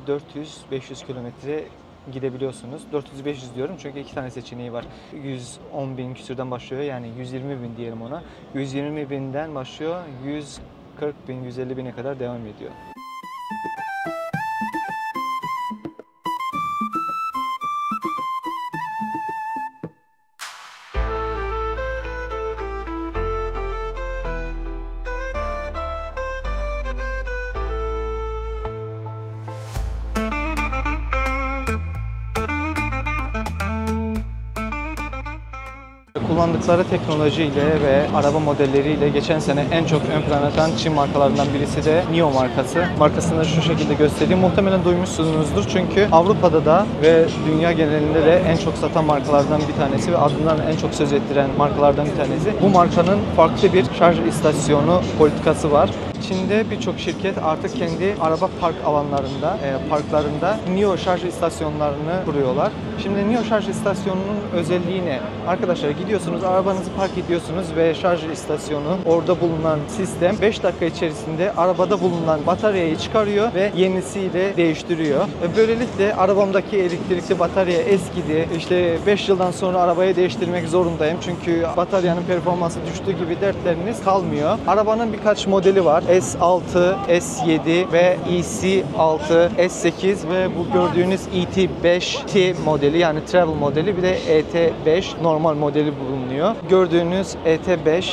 400-500 kilometre gidebiliyorsunuz. 400-500 diyorum çünkü 2 tane seçeneği var. 110.000 küsürden başlıyor, yani 120.000 diyelim ona. 120.000'den başlıyor, 140.000, 150.000'e kadar devam ediyor. Kullandıkları teknolojiyle ve araba modelleriyle geçen sene en çok ön plana atan Çin markalarından birisi de NIO markası. Markasını da şu şekilde göstereyim. Muhtemelen duymuşsunuzdur çünkü Avrupa'da da ve dünya genelinde de en çok satan markalardan bir tanesi ve adından en çok söz ettiren markalardan bir tanesi. Bu markanın farklı bir şarj istasyonu politikası var. Çin'de birçok şirket artık kendi araba park alanlarında, parklarında NIO şarj istasyonlarını kuruyorlar. Şimdi NIO şarj istasyonunun özelliği ne? Arkadaşlar gidiyorsunuz, arabanızı park ediyorsunuz ve şarj istasyonu, orada bulunan sistem 5 dakika içerisinde arabada bulunan bataryayı çıkarıyor ve yenisiyle değiştiriyor. Böylelikle arabamdaki elektrikli batarya eskidi, İşte 5 yıldan sonra arabayı değiştirmek zorundayım çünkü bataryanın performansı düştüğü gibi dertleriniz kalmıyor. Arabanın birkaç modeli var. S6, S7 ve EC6, S8 ve bu gördüğünüz ET5T modeli, yani Travel modeli, bir de ET5 normal modeli bulunuyor. Gördüğünüz ET5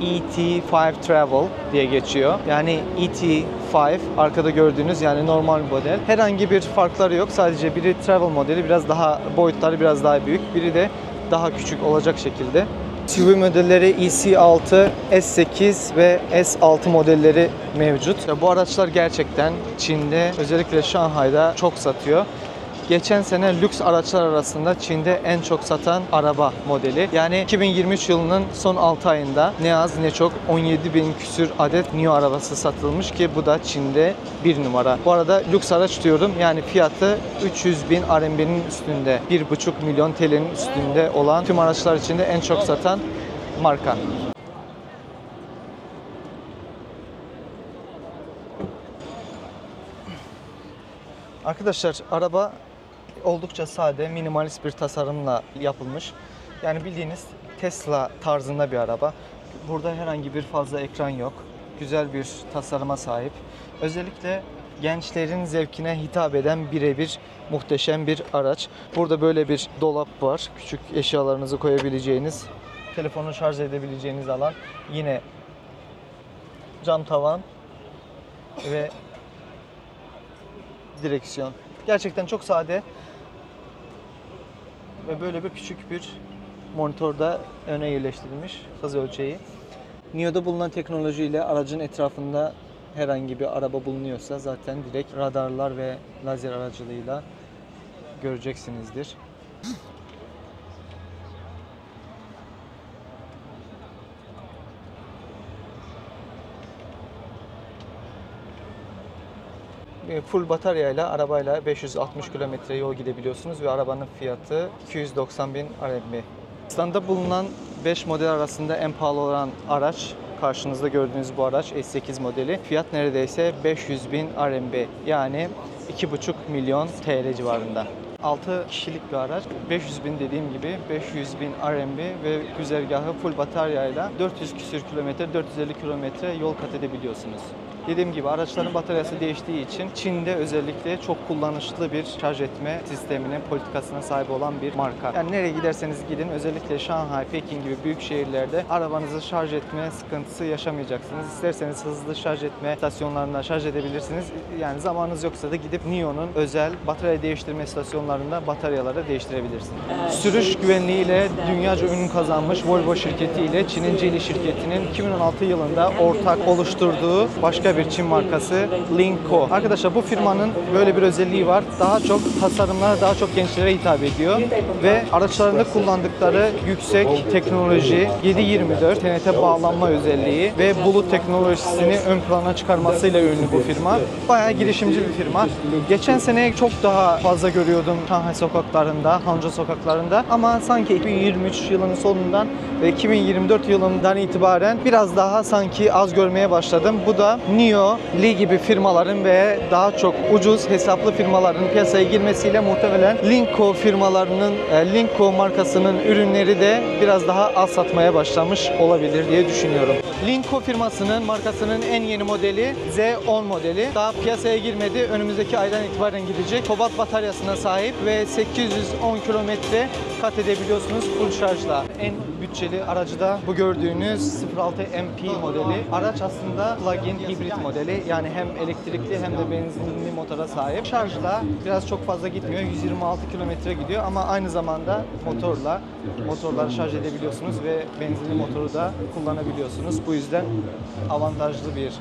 ET5 Travel diye geçiyor. Yani ET5 arkada gördüğünüz, yani normal model. Herhangi bir farkları yok. Sadece biri Travel modeli, biraz daha boyutları biraz daha büyük. Biri de daha küçük olacak şekilde. SUV modelleri EC6, S8 ve S6 modelleri mevcut. Bu araçlar gerçekten Çin'de, özellikle Şanghay'da çok satıyor. Geçen sene lüks araçlar arasında Çin'de en çok satan araba modeli. Yani 2023 yılının son 6 ayında ne az ne çok 17.000 küsür adet NIO arabası satılmış ki bu da Çin'de bir numara. Bu arada lüks araç diyorum, yani fiyatı 300.000 RMB'nin üstünde, 1,5 milyon TL'nin üstünde olan tüm araçlar içinde en çok satan marka. Arkadaşlar araba oldukça sade, minimalist bir tasarımla yapılmış. Yani bildiğiniz Tesla tarzında bir araba. Burada herhangi bir fazla ekran yok. Güzel bir tasarıma sahip. Özellikle gençlerin zevkine hitap eden birebir muhteşem bir araç. Burada böyle bir dolap var. Küçük eşyalarınızı koyabileceğiniz, telefonu şarj edebileceğiniz alan. Yine cam tavan ve direksiyon. Gerçekten çok sade ve böyle bir küçük bir monitörde öne yerleştirilmiş hız ölçeği. NIO'da bulunan teknolojiyle aracın etrafında herhangi bir araba bulunuyorsa zaten direkt radarlar ve lazer aracılığıyla göreceksinizdir. Full bataryayla arabayla 560 kilometre yol gidebiliyorsunuz ve arabanın fiyatı 290.000 RMB. Pakistan'da bulunan 5 model arasında en pahalı olan araç, karşınızda gördüğünüz bu araç S8 modeli. Fiyat neredeyse 500.000 RMB, yani 2,5 milyon TL civarında. 6 kişilik bir araç. 500.000 dediğim gibi 500.000 RMB ve güzergahı full bataryayla 400 küsür kilometre, 450 kilometre yol kat edebiliyorsunuz. Dediğim gibi araçların bataryası değiştiği için Çin'de özellikle çok kullanışlı bir şarj etme sistemine, politikasına sahip olan bir marka. Yani nereye giderseniz gidin, özellikle Şanghay, Pekin gibi büyük şehirlerde arabanızı şarj etme sıkıntısı yaşamayacaksınız. İsterseniz hızlı şarj etme istasyonlarında şarj edebilirsiniz. Yani zamanınız yoksa da gidip NIO'nun özel batarya değiştirme istasyonlarında bataryaları değiştirebilirsiniz. Sürüş güvenliğiyle dünyaca ünlü kazanmış Volvo şirketi ile Çin'in Geely şirketinin 2016 yılında ortak oluşturduğu başka başka bir Çin markası Linko. Arkadaşlar bu firmanın böyle bir özelliği var. Daha çok tasarımlara, daha çok gençlere hitap ediyor ve araçlarında kullandıkları yüksek teknoloji, 7/24 TNT bağlanma özelliği ve bulut teknolojisini ön plana çıkarmasıyla ünlü bu firma. Bayağı girişimci bir firma. Geçen sene çok daha fazla görüyordum Şanghay sokaklarında, Hangzhou sokaklarında ama sanki 2023 yılının sonundan ve 2024 yılından itibaren biraz daha sanki az görmeye başladım. Bu da NIO, Li gibi firmaların ve daha çok ucuz hesaplı firmaların piyasaya girmesiyle muhtemelen Linko firmalarının, Linko markasının ürünleri de biraz daha az satmaya başlamış olabilir diye düşünüyorum. Linko firmasının markasının en yeni modeli Z10 modeli. Daha piyasaya girmedi. Önümüzdeki aydan itibaren gidecek. Kobalt bataryasına sahip ve 810 kilometre kat edebiliyorsunuz full şarjla. En bütçeli aracı da bu gördüğünüz 06 MP modeli. Araç aslında plug-in hibrit modeli. Yani hem elektrikli hem de benzinli motora sahip. Şarjla biraz çok fazla gitmiyor. 126 kilometre gidiyor ama aynı zamanda motorları şarj edebiliyorsunuz ve benzinli motoru da kullanabiliyorsunuz. Bu yüzden avantajlı bir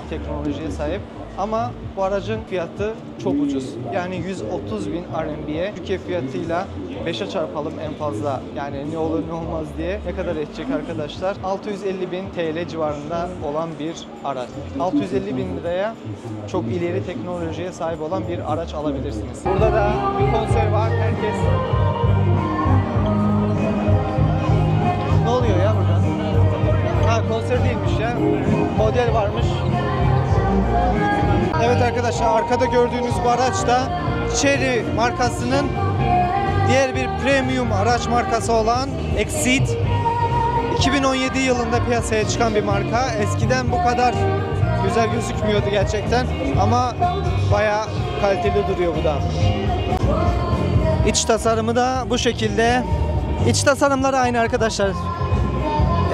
teknolojiye sahip. Ama bu aracın fiyatı çok ucuz. Yani 130.000 RMB'ye Türkiye fiyatıyla 5'e çarpalım en fazla. Yani ne olur ne olmaz diye ne kadar edecek arkadaşlar? 650.000 TL civarında olan bir araç. 650.000 liraya çok ileri teknolojiye sahip olan bir araç alabilirsiniz. Burada da bir konser var. Herkes... Ne oluyor ya burada? Ha, konser değilmiş ya. Model varmış. Evet arkadaşlar, arkada gördüğünüz bu araç da Chery markasının diğer bir premium araç markası olan Exceed. 2017 yılında piyasaya çıkan bir marka. Eskiden bu kadar güzel gözükmüyordu gerçekten ama bayağı kaliteli duruyor bu da. İç tasarımı da bu şekilde. İç tasarımları aynı arkadaşlar.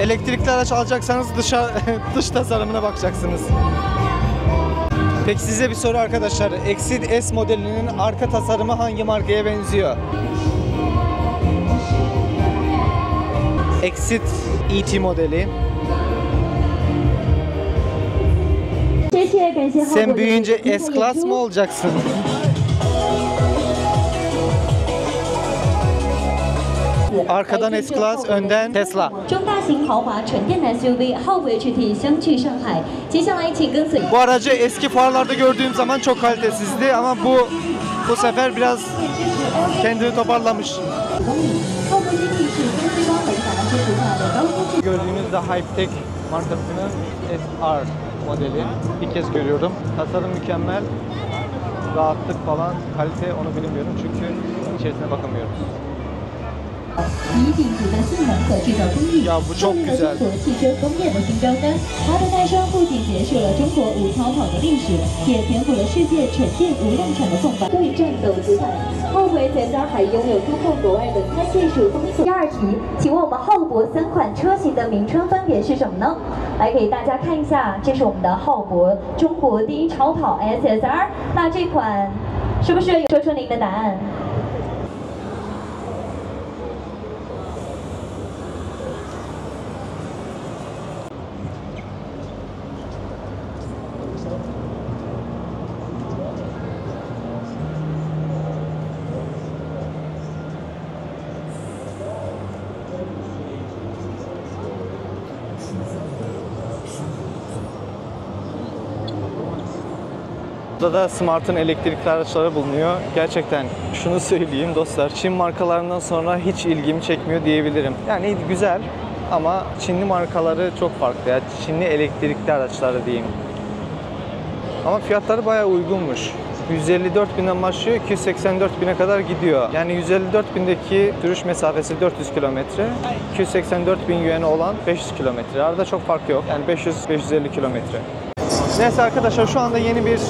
Elektrikli araç alacaksanız dış tasarımına bakacaksınız. Peki size bir soru arkadaşlar. Exceed S modelinin arka tasarımı hangi markaya benziyor? Exceed ET modeli. Sen büyüyünce S-Class mı olacaksın? Arkadan S-Class, önden Tesla. Bu aracı eski fuarlarda gördüğüm zaman çok kalitesizdi ama bu sefer biraz kendini toparlamış. Gördüğünüz de Hypetech markasının SR modeli. Bir kez görüyorum. Tasarım mükemmel. Rahatlık falan, kalite onu bilmiyorum çünkü içerisine bakamıyorum. Ya bu çok güzel. Burada da Smart'ın elektrikli araçları bulunuyor. Gerçekten şunu söyleyeyim dostlar, Çin markalarından sonra hiç ilgimi çekmiyor diyebilirim. Yani güzel ama Çinli markaları çok farklı ya. Çinli elektrikli araçları diyeyim. Ama fiyatları bayağı uygunmuş. 154.000'den başlıyor, 284.000'e kadar gidiyor. Yani 154.000'deki sürüş mesafesi 400 kilometre, 284.000 yuanı olan 500 kilometre. Arada çok fark yok. Yani 500-550 kilometre. Neyse arkadaşlar, şu anda yeni bir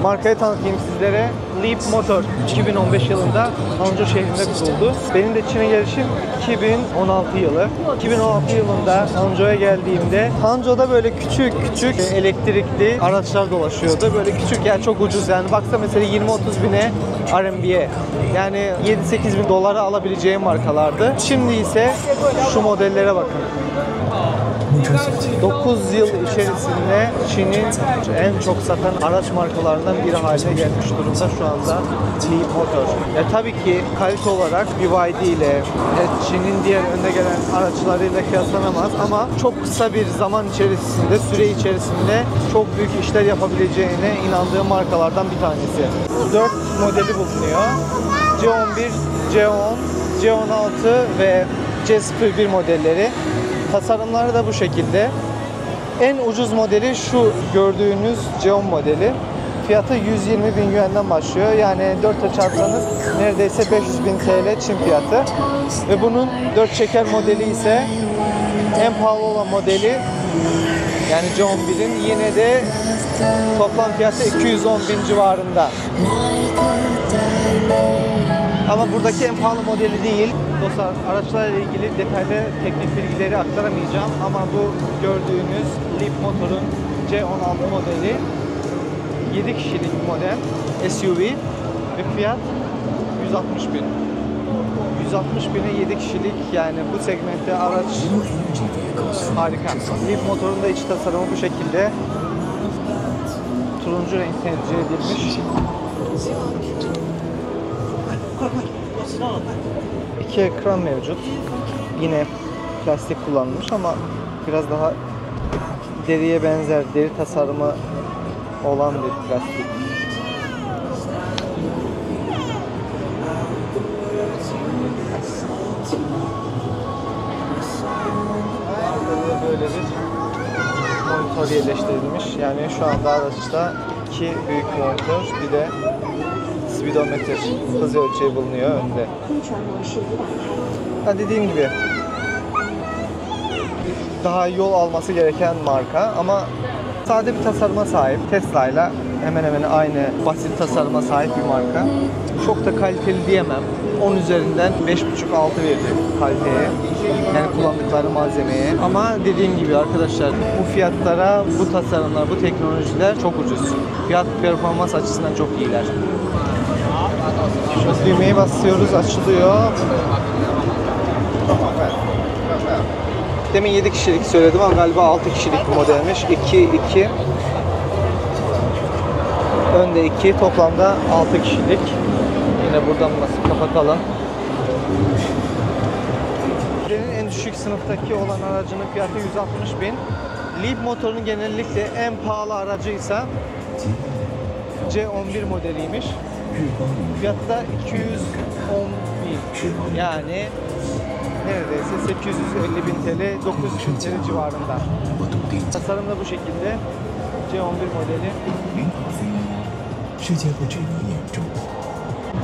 markayı tanıtayım sizlere. Leap Motor 2015 yılında Hangzhou şehrinde kuruldu. Benim de Çin'e gelişim 2016 yılı. 2016 yılında Hangzhou'ya geldiğimde Hangzhou'da böyle küçük elektrikli araçlar dolaşıyordu. Böyle küçük, yani çok ucuz, yani baksa mesela 20-30 bine RMB'ye, yani 7-8 bin dolara alabileceğim markalardı. Şimdi ise şu modellere bakın. 9 yıl içerisinde Çin'in en çok satan araç markalarından biri haline gelmiş durumda şu anda Li Motor. Tabii ki kalite olarak BYD ile Çin'in diğer önde gelen araçlarıyla kıyaslanamaz ama çok kısa bir zaman içerisinde, süre içerisinde çok büyük işler yapabileceğine inandığım markalardan bir tanesi. 4 modeli bulunuyor. C11, C10, C16 ve C01 modelleri. Tasarımları da bu şekilde. En ucuz modeli şu gördüğünüz C10 modeli. Fiyatı 120 bin yuan'dan başlıyor. Yani 4'e çarpsanız neredeyse 500 bin TL Çin fiyatı. Ve bunun 4 çeker modeli ise en pahalı olan modeli, yani C11'in yine de toplam fiyatı 210 bin civarında. Ama buradaki en pahalı modeli değil. Dostlar, araçlarla ilgili detaylı teknik bilgileri aktaramayacağım ama bu gördüğünüz Li Motor'un C16 modeli 7 kişilik model SUV ve fiyat 160 bin. 160 bine 7 kişilik, yani bu segmentte araç harika. Li Motor'un da iç tasarımı bu şekilde. Turuncu renk tercih edilmiş. İki ekran mevcut. Yine plastik kullanılmış ama biraz daha deriye benzer, deri tasarımı olan bir plastik. Böyle bir monitör yerleştirilmiş. Yani şu anda araçta 2 büyük monitör, bir de speedometre, hız ölçeği bulunuyor önde. Dediğim gibi daha yol alması gereken marka ama sade bir tasarıma sahip. Tesla ile hemen hemen aynı basit tasarıma sahip bir marka. Çok da kaliteli diyemem. 10 üzerinden 5,5-6 veririm kaliteye. Yani kullandıkları malzemeye. Ama dediğim gibi arkadaşlar, bu fiyatlara, bu tasarımlar, bu teknolojiler çok ucuz. Fiyat performans açısından çok iyiler. Şu düğmeyi basıyoruz, açılıyor. Demin 7 kişilik söyledim ama galiba 6 kişilik bir modelmiş. 2. Önde 2, toplamda 6 kişilik. Yine buradan basıp kapatalım. En düşük sınıftaki olan aracının fiyatı 160 bin. Li Motor'un genellikle en pahalı aracıysa C11 modeliymiş. Fiyatı da 210 bin. Yani neredeyse 850 bin TL, 900 bin TL civarında. Tasarım da bu şekilde. C11 modeli.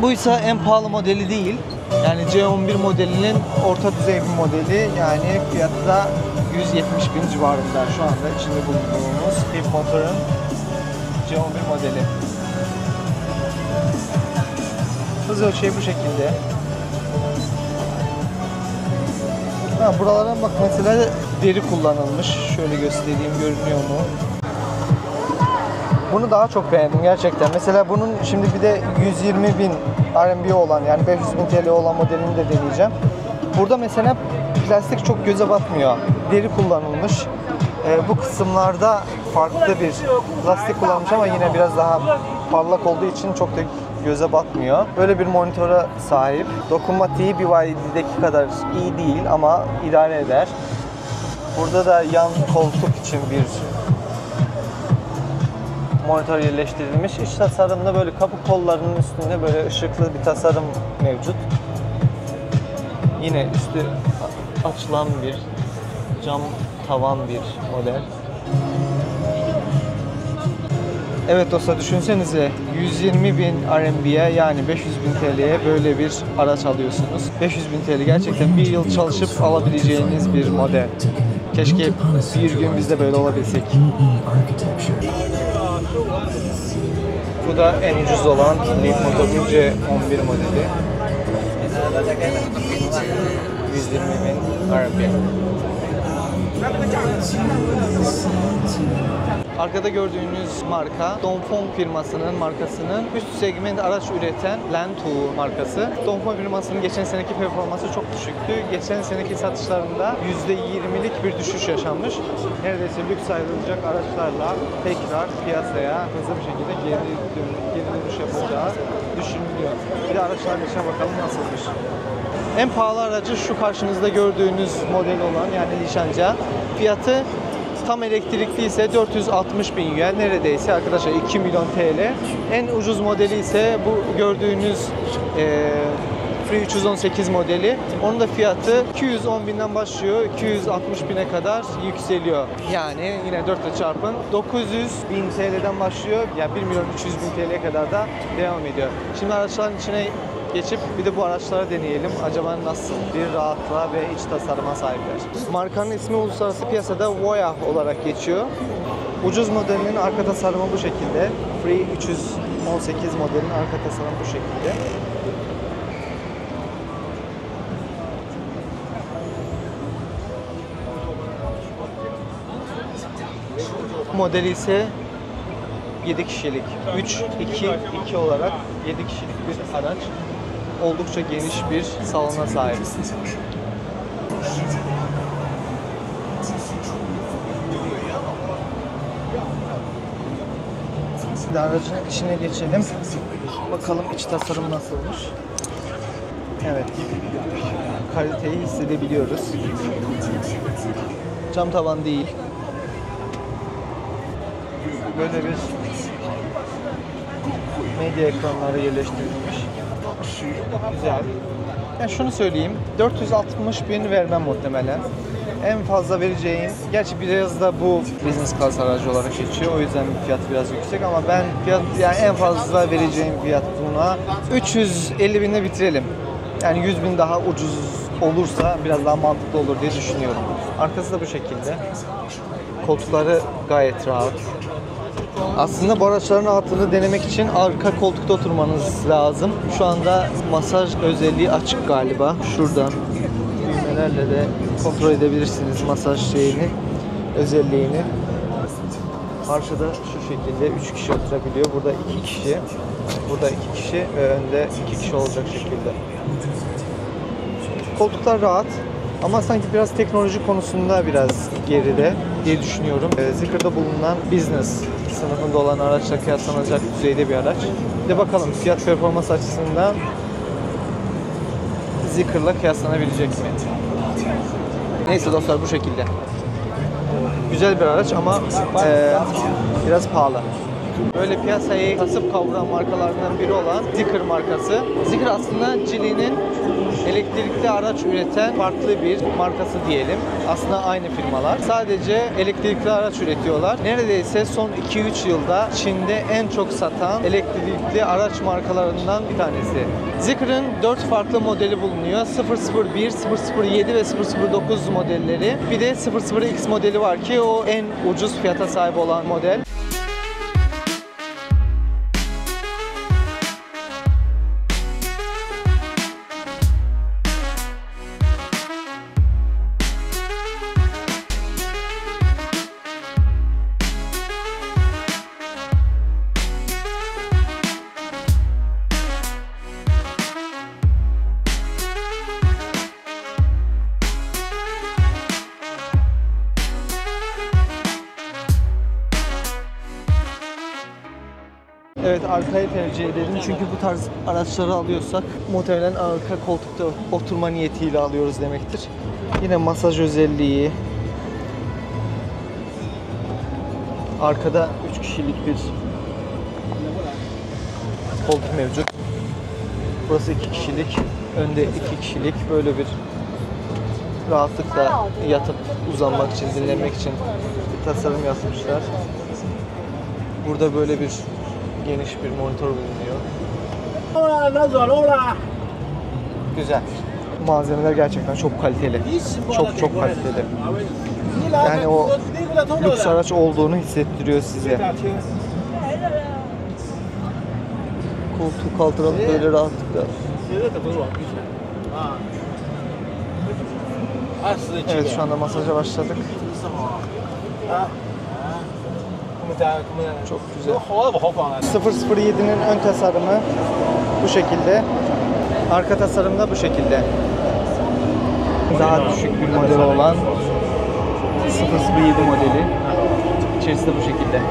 Buysa en pahalı modeli değil. Yani C11 modelinin orta düzey bir modeli. Yani fiyatı da 170 bin civarında şu anda içinde bulunduğumuz Li Motor'un C11 modeli. Hız ölçeği bu şekilde. Buralara bak, mesela deri kullanılmış. Şöyle göstereyim, görünüyor mu? Bunu daha çok beğendim gerçekten. Mesela bunun şimdi bir de 120 bin RMB olan, yani 500 bin TL olan modelini de deneyeceğim. Burada mesela plastik çok göze batmıyor. Deri kullanılmış. Bu kısımlarda farklı bir plastik kullanmış ama yine biraz daha parlak olduğu için çok da göze batmıyor. Böyle bir monitöre sahip. Dokunmatiği BYD'deki kadar iyi değil ama idare eder. Burada da yan koltuk için bir monitör yerleştirilmiş. İç tasarımda böyle kapı kollarının üstünde böyle ışıklı bir tasarım mevcut. Yine üstü açılan bir cam tavan bir model. Evet dostlar, düşünsenize 120 bin RMB'ye, yani 500 bin TL'ye böyle bir araç alıyorsunuz. 500 bin TL gerçekten bir yıl çalışıp alabileceğiniz bir model. Keşke bir gün biz de böyle olabilsek. Bu da en ucuz olan Li Motor'un C11 modeli. 120 bin RMB. Arkada gördüğünüz marka Dongfeng firmasının markasının üst segment araç üreten Lantu markası. Dongfeng firmasının geçen seneki performansı çok düşüktü. Geçen seneki satışlarında %20'lik bir düşüş yaşanmış. Neredeyse lüks ayrılacak araçlarla tekrar piyasaya hızlı bir şekilde geri dönüş yapacağı düşünülüyor. Bir de araçların içine bakalım nasılmış. En pahalı aracı şu karşınızda gördüğünüz model olan yani Lisanjia. Fiyatı tam elektrikli ise 460 bin yuan, neredeyse arkadaşlar 2 milyon TL. En ucuz modeli ise bu gördüğünüz Free 318 modeli. Onun da fiyatı 210 binden başlıyor, 260 bine kadar yükseliyor. Yani yine 4 ile çarpın. 900 bin TL'den başlıyor. Yani 1 milyon 300 bin TL'ye kadar da devam ediyor. Şimdi araçların içine geçip bir de bu araçları deneyelim. Acaba nasıl bir rahatlığa ve iç tasarıma sahipler. Markanın ismi uluslararası piyasada Voyah olarak geçiyor. Ucuz modelinin arka tasarımı bu şekilde. Free 318 modelinin arka tasarımı bu şekilde. Modeli ise 7 kişilik. 3-2-2 olarak 7 kişilik bir araç. Oldukça geniş bir salona sahip. Şimdi aracın içine geçelim. Bakalım iç tasarım nasılmış. Evet. Kaliteyi hissedebiliyoruz. Cam tavan değil. Böyle bir medya ekranları yerleştirilmiş. Güzel. Yani şunu söyleyeyim, 460 bin vermem muhtemelen. En fazla vereceğim, gerçi biraz da bu business class aracı olarak geçiyor, o yüzden fiyat biraz yüksek ama ben fiyat yani en fazla vereceğim fiyat buna 350 binde bitirelim. Yani 100 bin daha ucuz olursa biraz daha mantıklı olur diye düşünüyorum. Arkası da bu şekilde. Koltukları gayet rahat. Aslında bu araçların rahatlığını denemek için arka koltukta oturmanız lazım. Şu anda masaj özelliği açık galiba. Şuradan düğmelerle de kontrol edebilirsiniz masaj şeyini, özelliğini. Arkada şu şekilde 3 kişi oturabiliyor. Burada 2 kişi, burada 2 kişi ve önde 2 kişi olacak şekilde. Koltuklar rahat. Ama sanki biraz teknoloji konusunda biraz geride diye düşünüyorum. Zeekr'da bulunan business sınıfında olan araçla kıyaslanacak düzeyde bir araç. Bir de bakalım fiyat performans açısından Zeekr'la kıyaslanabilecek mi? Neyse dostlar bu şekilde. Güzel bir araç ama biraz pahalı. Böyle piyasayı kasıp kavuran markalarından biri olan Zeekr markası. Zeekr aslında Geely'nin elektrikli araç üreten farklı bir markası diyelim. Aslında aynı firmalar. Sadece elektrikli araç üretiyorlar. Neredeyse son 2-3 yılda Çin'de en çok satan elektrikli araç markalarından bir tanesi. Zeekr'ın 4 farklı modeli bulunuyor. 001, 007 ve 009 modelleri. Bir de 00X modeli var ki o en ucuz fiyata sahip olan model. Evet, arkayı tercih edelim çünkü bu tarz araçları alıyorsak muhtemelen arka koltukta oturma niyetiyle alıyoruz demektir. Yine masaj özelliği. Arkada 3 kişilik bir koltuk mevcut. Burası 2 kişilik, önde 2 kişilik, böyle bir rahatlıkla yatıp uzanmak için, dinlenmek için bir tasarım yapmışlar. Burada böyle bir geniş bir monitör bulunuyor. Güzel. Malzemeler gerçekten çok kaliteli. Çok kaliteli. Yani o lüks araç olduğunu hissettiriyor size. Koltuğu kaldıralım böyle rahatlıkla. Evet, şu anda masaja başladık. Çok güzel. 007'nin ön tasarımı bu şekilde. Arka tasarım da bu şekilde. Daha düşük bir model olan 007 modeli. İçerisi de bu şekilde.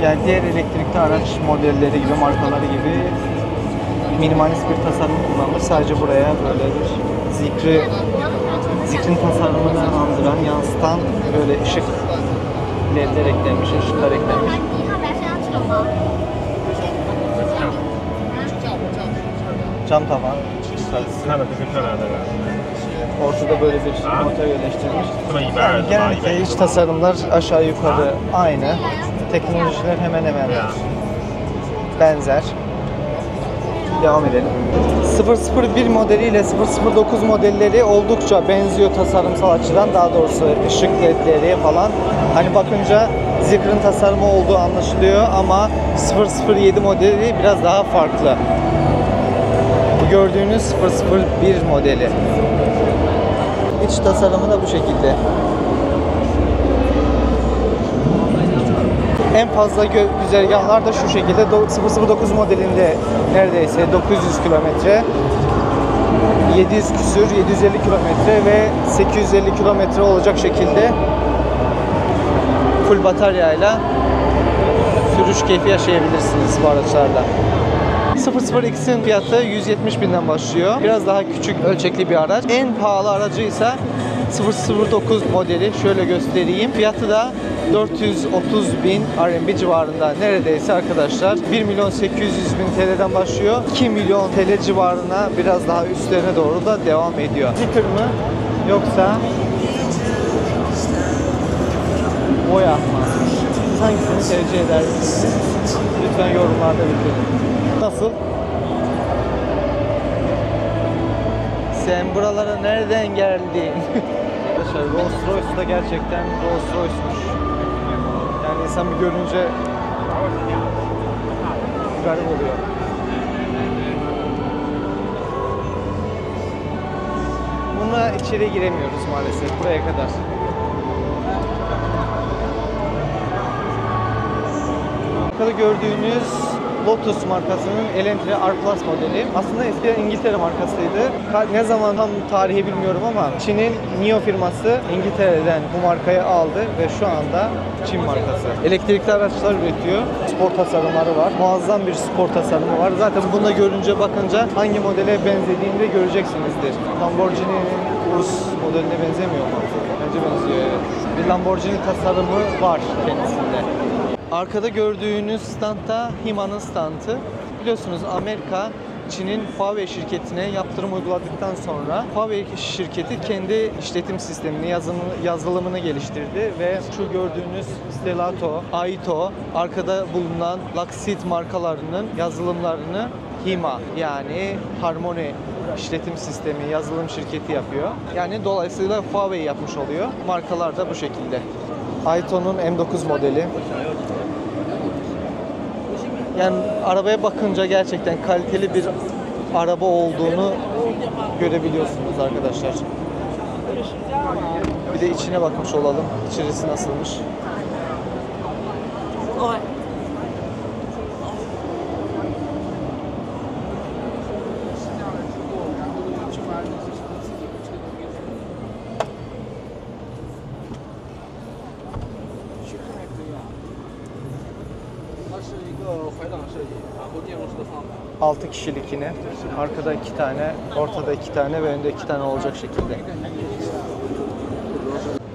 Yani diğer elektrikli araç modelleri gibi, markaları gibi minimalist bir tasarım kullanmış. Sadece buraya böyle bir zikrin tasarımını andıran, yansıtan böyle ışık ledler eklenmiş, ışıklar eklenmiş. Cam tavan. Ortada böyle bir motor yerleştirilmiş. Yani genellikle iç tasarımlar aşağı yukarı aynı. Teknolojiler hemen hemen benzer. Devam edelim. 001 modeli ile 009 modelleri oldukça benziyor tasarımsal açıdan. Daha doğrusu ışık ledleri falan. Hani bakınca Zeekr'ın tasarımı olduğu anlaşılıyor ama 007 modeli biraz daha farklı. Bu gördüğünüz 001 modeli. İç tasarımı da bu şekilde. En fazla güzergahlar da şu şekilde. 009 modelinde neredeyse 900 kilometre, 700 küsür, 750 kilometre ve 850 kilometre olacak şekilde full bataryayla sürüş keyfi yaşayabilirsiniz bu araçlarda. 002'sin fiyatı 170.000'den başlıyor. Biraz daha küçük ölçekli bir araç. En pahalı aracıysa 009 modeli. Şöyle göstereyim. Fiyatı da 430.000 RMB civarında. Neredeyse arkadaşlar 1.800.000 TL'den başlıyor. 2 milyon TL civarına biraz daha üstlerine doğru da devam ediyor. Zeekr mı yoksa Voyah mı? Siz hangisini tercih edersiniz? Lütfen yorumlarda bildirin. Nasıl? Sen buralara nereden geldin? Arkadaşlar Rolls Royce da gerçekten Rolls Royce'muş. Yani insan bir görünce garip oluyor. Bununla içeri giremiyoruz maalesef. Buraya kadar. Arkada gördüğünüz Lotus markasının Eletre R-Plus modeli. Aslında eskiden İngiltere markasıydı. Ne zaman tam tarihi bilmiyorum ama Çin'in NIO firması İngiltere'den bu markayı aldı ve şu anda Çin markası. Elektrikli araçlar üretiyor. Spor tasarımları var. Muazzam bir spor tasarımı var. Zaten bunu görünce bakınca hangi modele benzediğini de göreceksinizdir. Lamborghini'nin Urus modeline benzemiyor mu? Bence benziyor, evet. Bir Lamborghini tasarımı var kendisinde. Arkada gördüğünüz standta Hima'nın standı. Biliyorsunuz Amerika, Çin'in Huawei şirketine yaptırım uyguladıktan sonra Huawei şirketi kendi işletim sistemini, yazılımını geliştirdi ve şu gördüğünüz Stelato, Aito, arkada bulunan Luxeed markalarının yazılımlarını Hima yani Harmony işletim sistemi, yazılım şirketi yapıyor. Yani dolayısıyla Huawei yapmış oluyor. Markalar da bu şekilde. Aito'nun M9 modeli. Yani arabaya bakınca gerçekten kaliteli bir araba olduğunu görebiliyorsunuz arkadaşlar. Bir de içine bakmış olalım. İçerisi nasılmış? Altı kişilik yine. Arkada 2 tane, ortada 2 tane ve önde 2 tane olacak şekilde.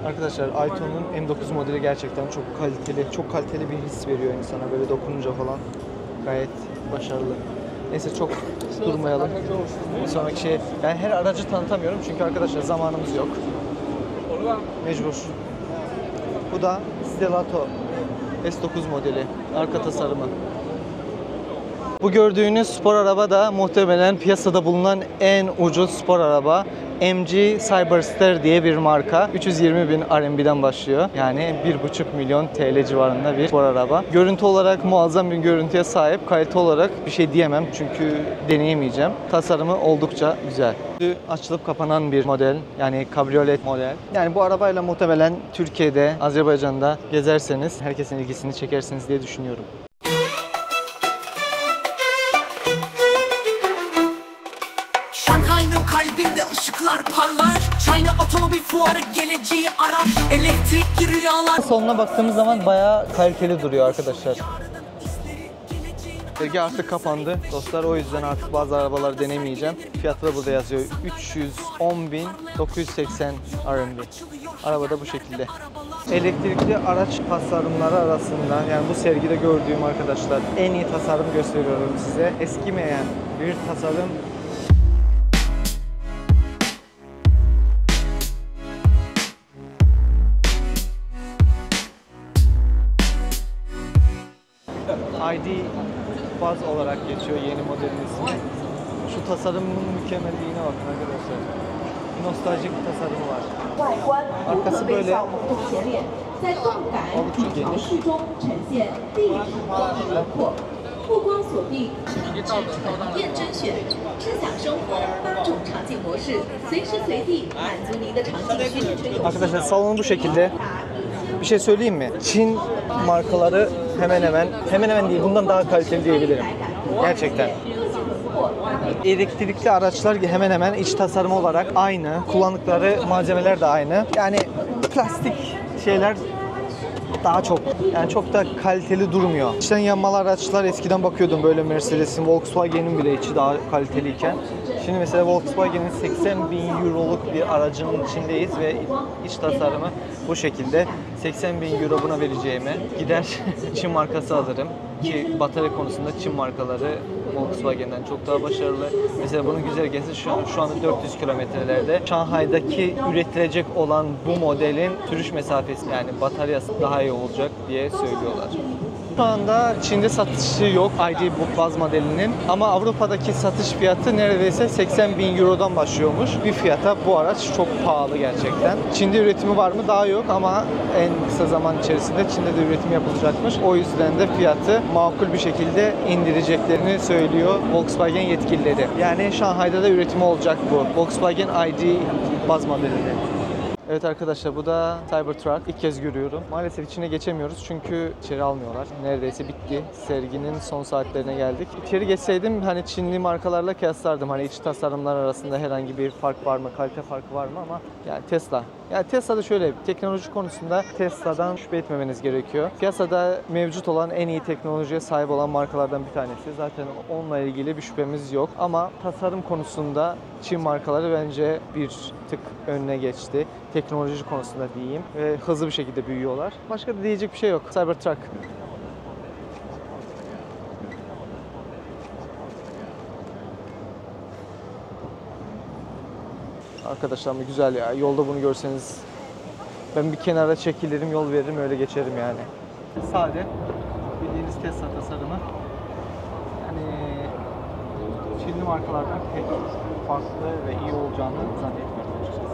Arkadaşlar Aito'nun M9 modeli gerçekten çok kaliteli, çok kaliteli bir his veriyor insana böyle dokununca falan. Gayet başarılı. Neyse çok durmayalım. Bir sonraki şey, ben her aracı tanıtamıyorum çünkü arkadaşlar zamanımız yok. Mecbur. Bu da Stelato S9 modeli. Arka tasarımı. Bu gördüğünüz spor araba da muhtemelen piyasada bulunan en ucuz spor araba. MG Cyberster diye bir marka. 320.000 RMB'den başlıyor. Yani 1,5 milyon TL civarında bir spor araba. Görüntü olarak muazzam bir görüntüye sahip. Kalite olarak bir şey diyemem çünkü deneyemeyeceğim. Tasarımı oldukça güzel. Açılıp kapanan bir model. Yani kabriolet model. Yani bu arabayla muhtemelen Türkiye'de, Azerbaycan'da gezerseniz herkesin ilgisini çekersiniz diye düşünüyorum. Şanghay'ın kalbinde ışıklar parlar. China otomobil fuarı geleceği arar. Elektrikli rüyalar. Sonuna baktığımız zaman bayağı kaliteli duruyor arkadaşlar. Sergi artık kapandı dostlar, o yüzden artık bazı arabaları denemeyeceğim. Fiyatı da burada yazıyor. 310.980 RMB. Araba da bu şekilde. Elektrikli araç tasarımları arasında, yani bu sergide gördüğüm arkadaşlar, en iyi tasarım gösteriyorum size. Eskimeyen bir tasarım. ID Buzz olarak geçiyor yeni modelin ismi. Şu tasarımın mükemmelliğine bakın arkadaşlar. Nostaljik bir tasarımı var. Arkası böyle oldukça geniş. 目光锁定，验甄选，智享生活8种场景模式，随时随地满足您的场景需求。 Arkadaşlar salon bu şekilde. Bir şey söyleyeyim mi? Çin markaları hemen hemen değil, bundan daha kaliteli diyebilirim. Gerçekten. Elektrikli araçlar hemen hemen iç tasarım olarak aynı. Kullandıkları malzemeler de aynı. Yani plastik şeyler daha çok, yani çok da kaliteli durmuyor. İçten yanmalı araçlar eskiden bakıyordum böyle Mercedes'in, Volkswagen'in bile içi daha kaliteliyken. Şimdi mesela Volkswagen'in 80.000 euroluk bir aracının içindeyiz ve iç tasarımı bu şekilde. 80.000 euro buna vereceğime gider Çin markası alırım. Ki batarya konusunda Çin markaları Volkswagen'den çok daha başarılı. Mesela bunun güzergahı şu anda 400 kilometrelerde. Şanghay'daki üretilecek olan bu modelin sürüş mesafesi, yani bataryası daha iyi olacak diye söylüyorlar. Şu anda Çin'de satışı yok ID Buzz modelinin, ama Avrupa'daki satış fiyatı neredeyse 80.000 Euro'dan başlıyormuş. Bir fiyata bu araç çok pahalı gerçekten. Çin'de üretimi var mı? Daha yok, ama en kısa zaman içerisinde Çin'de de üretim yapılacakmış. O yüzden de fiyatı makul bir şekilde indireceklerini söylüyor Volkswagen yetkilileri. Yani Şanghay'da da üretimi olacak bu Volkswagen ID Buzz modelinde. Evet arkadaşlar, bu da Cybertruck. İlk kez görüyorum. Maalesef içine geçemiyoruz çünkü içeri almıyorlar. Neredeyse bitti. Serginin son saatlerine geldik. İçeri geçseydim hani Çinli markalarla kıyaslardım. Hani iç tasarımlar arasında herhangi bir fark var mı, kalite farkı var mı, ama yani Tesla. Yani Tesla'da şöyle, teknoloji konusunda Tesla'dan şüphe etmemeniz gerekiyor. Piyasada mevcut olan en iyi teknolojiye sahip olan markalardan bir tanesi. Zaten onunla ilgili bir şüphemiz yok. Ama tasarım konusunda Çin markaları bence bir tık önüne geçti. Teknoloji konusunda diyeyim. Ve hızlı bir şekilde büyüyorlar. Başka da diyecek bir şey yok. Cybertruck. Arkadaşlar ama güzel ya. Yolda bunu görseniz ben bir kenara çekilirim, yol veririm, öyle geçerim yani. Sade, bildiğiniz Tesla tasarımı. Hani Çinli markalardan pek farklı ve iyi olacağını zannetmiyorum açıkçası.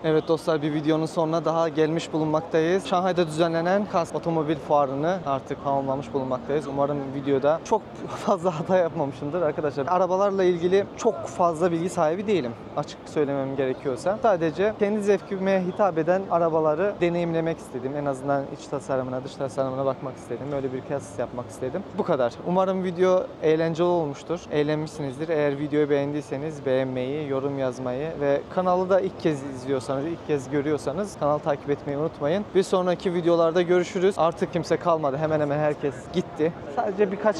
Evet dostlar, bir videonun sonuna daha gelmiş bulunmaktayız. Şanghay'da düzenlenen KASK otomobil fuarını artık tamamlamış bulunmaktayız. Umarım videoda çok fazla hata yapmamışımdır arkadaşlar. Arabalarla ilgili çok fazla bilgi sahibi değilim, açık söylemem gerekiyorsa. Sadece kendi zevkime hitap eden arabaları deneyimlemek istedim. En azından iç tasarımına, dış tasarımına bakmak istedim. Öyle bir kıyas yapmak istedim. Bu kadar. Umarım video eğlenceli olmuştur. Eğlenmişsinizdir. Eğer videoyu beğendiyseniz beğenmeyi, yorum yazmayı ve kanalı da ilk kez izliyorsanız, ilk kez görüyorsanız kanalı takip etmeyi unutmayın. Bir sonraki videolarda görüşürüz. Artık kimse kalmadı. Hemen hemen herkes gitti. Sadece birkaç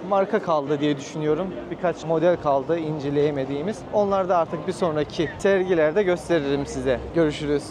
marka kaldı diye düşünüyorum. Birkaç model kaldı inceleyemediğimiz. Onları da artık bir sonraki sergilerde gösteririm size. Görüşürüz.